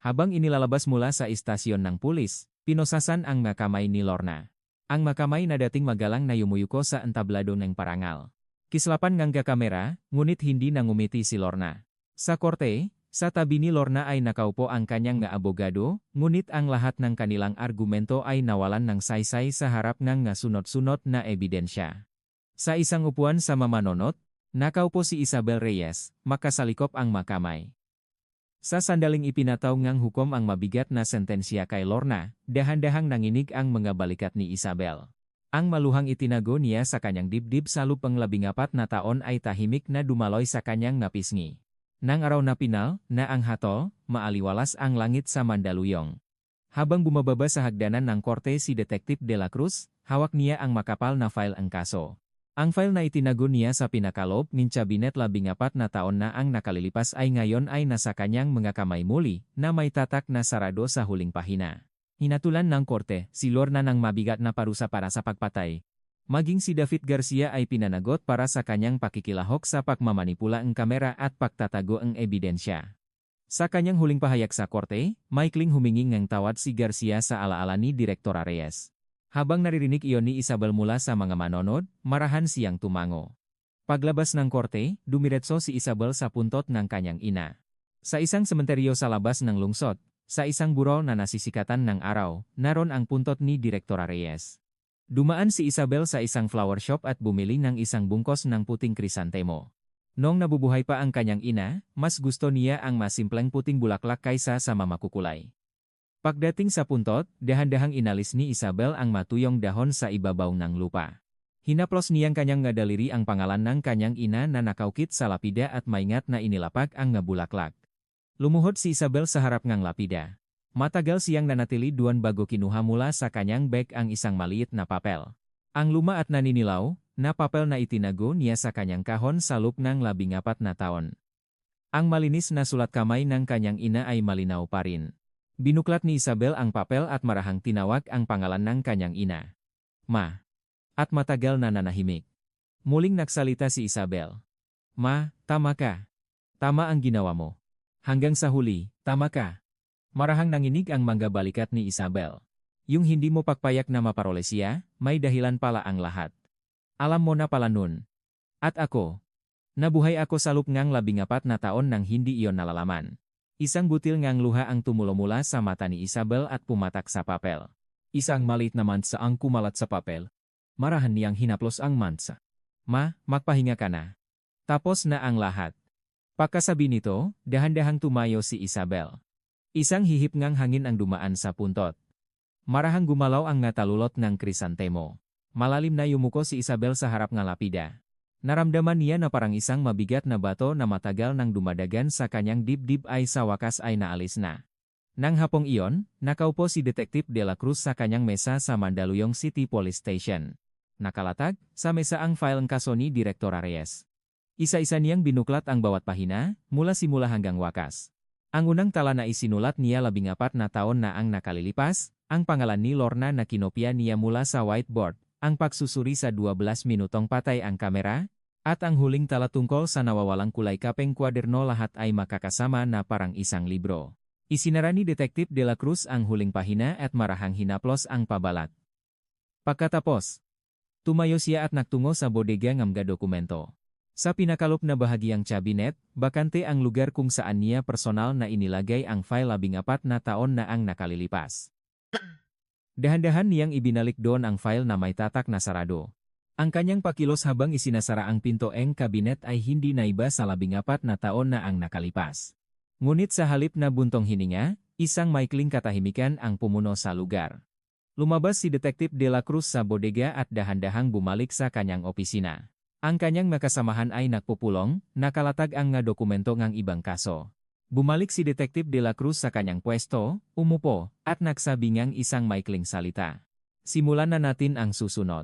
Habang inilalabas mula sa istasyon ng pulis, pinosasan ang makamay ni Lorna. Ang makamay na dating magalang na yumuyuko sa entablado ng parangal. Kislapan ng kamera, ngunit hindi nangumiti si Lorna. Sa korte, sa tabi ni Lorna ay nakaupo ang kanyang abogado, ngunit ang lahat ng kanilang argumento ay nawalan ng saysay sa harap ng sunod-sunod na ebidensya. Sa isang upuan sa mamanonot, nakaupo si Isabel Reyes, makasalikop ang makamay. Sa sandaling ipinataw ngang hukom ang mabigat na sentensya kay Lorna, dahan-dahang nanginig ang mga balikat ni Isabel. Ang maluhang itinago niya sa kanyang dibdib sa lupang 14 na taon ay tahimik na dumaloy sa kanyang napisngi. Nang araw na pinal, na ang hatol, maaliwalas ang langit sa Mandaluyong. Habang bumababa sa hagdanan ng korte si Detective De La Cruz, hawak niya ang makapal na file ang kaso. Ang file na itinago niya sa pinakalob ng kabinet 14 na taon na ang nakalilipas ay ngayon ay nasa kanyang mga kamay muli, na may tatak na sarado sa huling pahina. Hinatulan ng korte, si Lorna ng mabigat na parusa para sa pagpatay. Maging si David Garcia ay pinanagot para sa kanyang pakikilahok sa pagmamanipula ng kamera at pagtatago ng ebidensya. Sa kanyang huling pahayag sa korte, maikling humingi ng tawad si Garcia sa alaala ni Direktor Reyes. Habang naririnig iyon ni Isabel mula sa mga manonod, marahan siyang tumango. Paglabas ng korte, dumiretso si Isabel sa puntot ng kanyang ina. Sa isang sementeryo sa labas ng lungsod, sa isang burol na nasisikatan ng araw, naroon ang puntot ni Direktor Reyes. Dumaan si Isabel sa isang flower shop at bumili ng isang bungkos ng puting krisantemo. Noong nabubuhay pa ang kanyang ina, mas gusto niya ang masimpleng puting bulaklak kaysa sa mamakukulay. Pagdating sa puntot, dahan-dahang inalis ni Isabel ang matuyong dahon sa ibabaw ng lupa. Hinaplos niyang kanyang daliri ang pangalan ng kanyang ina na nakaukit sa lapida at maingat na inilapag ang bulaklak. Lumuhod si Isabel sa harap ng lapida. Matagal siyang nanatili doon bago kinuha mula sa kanyang bag ang isang maliit na papel. Ang luma at naninilaw, na papel na itinago niya sa kanyang kahon sa loob ng 14 na taon. Ang malinis na sulat kamay ng kanyang ina ay malinaw pa rin. Binuklat ni Isabel ang papel at marahang tinawag ang pangalan ng kanyang ina. Ma. At matagal na nanahimik. Muling nagsalita si Isabel. Ma, tama ka. Tama ang ginawa mo. Hanggang sa huli, tama ka. Marahang nanginig ang mga balikat ni Isabel. Yung hindi mo pagpayak na maparole siya, may dahilan pala ang lahat. Alam mo na pala nun. At ako. Nabuhay ako sa loob ng 14 na taon nang hindi iyon nalalaman. Isang butil ngang luha ang tumulo mula sa mata ni Isabel at pumatak sa papel. Isang maliit na mansa ang kumalat sa papel. Marahan niyang hinaplos ang mansa. Ma, magpahinga ka na. Tapos na ang lahat. Pagkasabi nito, dahan-dahang tumayo si Isabel. Isang hihip ngang hangin ang dumaan sa puntot. Marahang gumalaw ang natalulot ng krisantemo. Malalim na yumuko si Isabel sa harap ng lapida. Naramdaman niya na parang isang mabigat na bato na matagal nang dumadagan sa kanyang dibdib ay sa wakas ay naalis na. Nang hapong iyon, nakaupo si Detective De La Cruz sa kanyang mesa sa Mandaluyong City Police Station. Nakalatag, sa mesa ang file ng kaso ni Direktor Reyes. Isa-isa niyang binuklat ang bawat pahina, mula simula hanggang wakas. Ang unang tala na isinulat niya 14 na taon na ang nakalilipas, ang pangalan ni Lorna na kinopya niya mula sa whiteboard, ang pagsusuri sa 12 minutong patay ang kamera, at ang huling tala tungkol sa nawawalang kulay kapeng kwaderno lahat ay makakasama na parang isang libro. Isinara ni Detective De La Cruz ang huling pahina at marahang hinaplos ang pabalat. Pagkatapos, tumayo siya at nagtungo sa bodega ng mga dokumento. Sa pinakalop na bahagyang cabinet, bakante ang lugar kung saan niya personal na inilagay ang file 14 na taon na ang nakalilipas. Dahan-dahan niyang ibinalik doon ang file na may tatak na sarado. Ang kanyang pakilos habang isinasara ang pinto ng kabinet ay hindi naiba sa 14 na taon na ang nakalipas. Ngunit sa halip na buntong hininga, isang maikling katahimikan ang pumuno sa lugar. Lumabas si Detective De La Cruz sa bodega at dahan-dahang bumalik sa kanyang opisina. Ang kanyang makasamahan ay nagpupulong, nakalatag ang nga dokumento ng ibang kaso. Bumalik si Detective De La Cruz sa kanyang pwesto, umupo, at nagsabingang isang maikling salita. Simulan na natin ang susunod.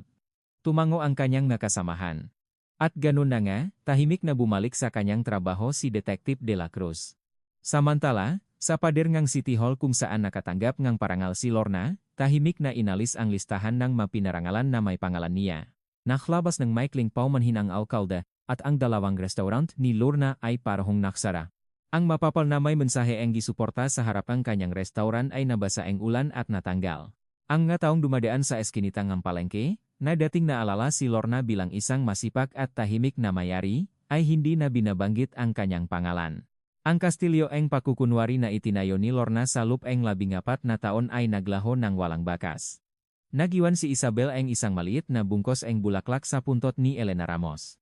Tumango ang kanyang nakasamahan. At ganun na nga, tahimik na bumalik sa kanyang trabaho si Detective De La Cruz. Samantala, sa pader ngang City Hall kung saan nakatanggap ngang parangal si Lorna, tahimik na inalis ang listahan ng mapinarangalan na may pangalan niya. Naklabas ng maikling paumanhin ang alkalde, at ang dalawang restaurant ni Lorna ay parahong naksara. Ang mapapal na may mensahe ang gisuporta sa harapang kanyang restaurant ay nabasa ang ulan at natanggal. Ang nga taong dumadaan sa eskinitang ng palengke, na dating naalala si Lorna bilang isang masipag at tahimik na mayari, ay hindi na binabanggit ang kanyang pangalan. Ang kastilyo ang pakukunwari na itinayo ni Lorna sa loob ng 14 na taon ay naglaho ng walang bakas. Nagiwan si Isabel ang isang maliit na bungkos ang bulaklak sa puntot ni Elena Ramos.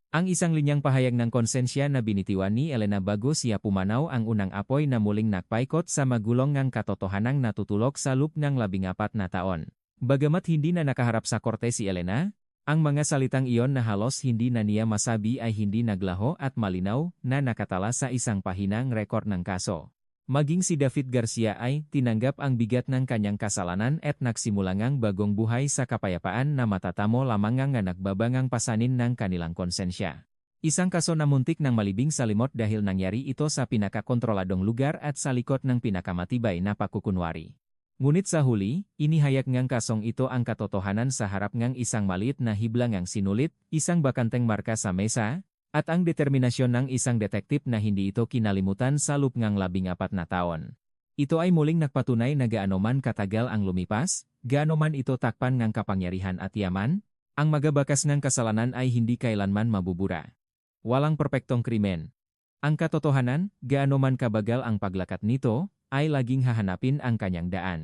Ang isang linyang pahayag ng konsensya na binitiwan ni Elena bago siya pumanaw ang unang apoy na muling nakpaikot sa magulong ngang katotohanang natutulok sa loob ng 14 na taon. Bagamat hindi na nakaharap sa korte si Elena, ang mga salitang iyon na halos hindi na niya masabi ay hindi naglaho at malinaw na nakatala sa isang pahinang rekord ng kaso. Maging si David Garcia ay tinanggap ang bigat ng kanyang kasalanan at nagsimulangang bagong buhay sa kapayapaan na matatamo lamang nga nagbabangang pasanin ng kanilang konsensya. Isang kaso na muntik ng malibing sa limot dahil nangyari ito sa pinakakontroladong lugar at sa likod ng pinakamatibay na pakukunwari. Ngunit sa huli, inihayag ngang kasong ito ang katotohanan sa harap ngang isang maliit na hibla ngang sinulit, isang bakanteng marka sa mesa, at ang determinasyon ng isang detektip na hindi ito kinalimutan sa loob ngang 14 na taon. Ito ay muling nagpatunay na gaano man katagal ang lumipas, gaano man ito takpan ngang kapangyarihan at yaman, ang magabakas ngang kasalanan ay hindi kailanman mabubura. Walang perpektong krimen. Ang katotohanan, gaano man kabagal ang paglakat nito, ay laging hahanapin ang kanyang daan.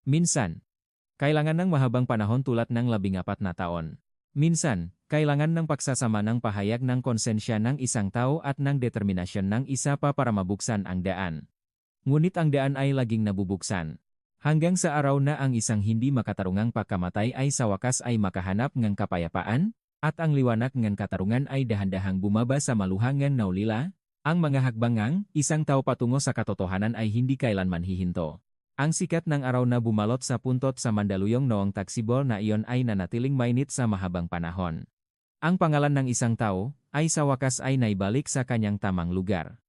Minsan, kailangan ng mahabang panahon tulad ng 14 na taon. Minsan, kailangan ng pagsasama ng pahayag ng konsensya ng isang tao at ng determinasyon ng isa pa para mabuksan ang daan. Ngunit ang daan ay laging nabubuksan. Hanggang sa araw na ang isang hindi makatarungang pagkamatay ay sa wakas ay makahanap ng kapayapaan, at ang liwanag ng katarungan ay dahan-dahang bumaba sa maluhangan naulila, ang mga hakbangang, isang tao patungo sa katotohanan ay hindi kailanman hihinto. Ang sikat ng araw na bumalot sa puntot sa Mandaluyong noong taksibol na iyon ay nanatiling mainit sa mahabang panahon. Ang pangalan ng isang tao, ay sa wakas ay naibalik sa kanyang tamang lugar.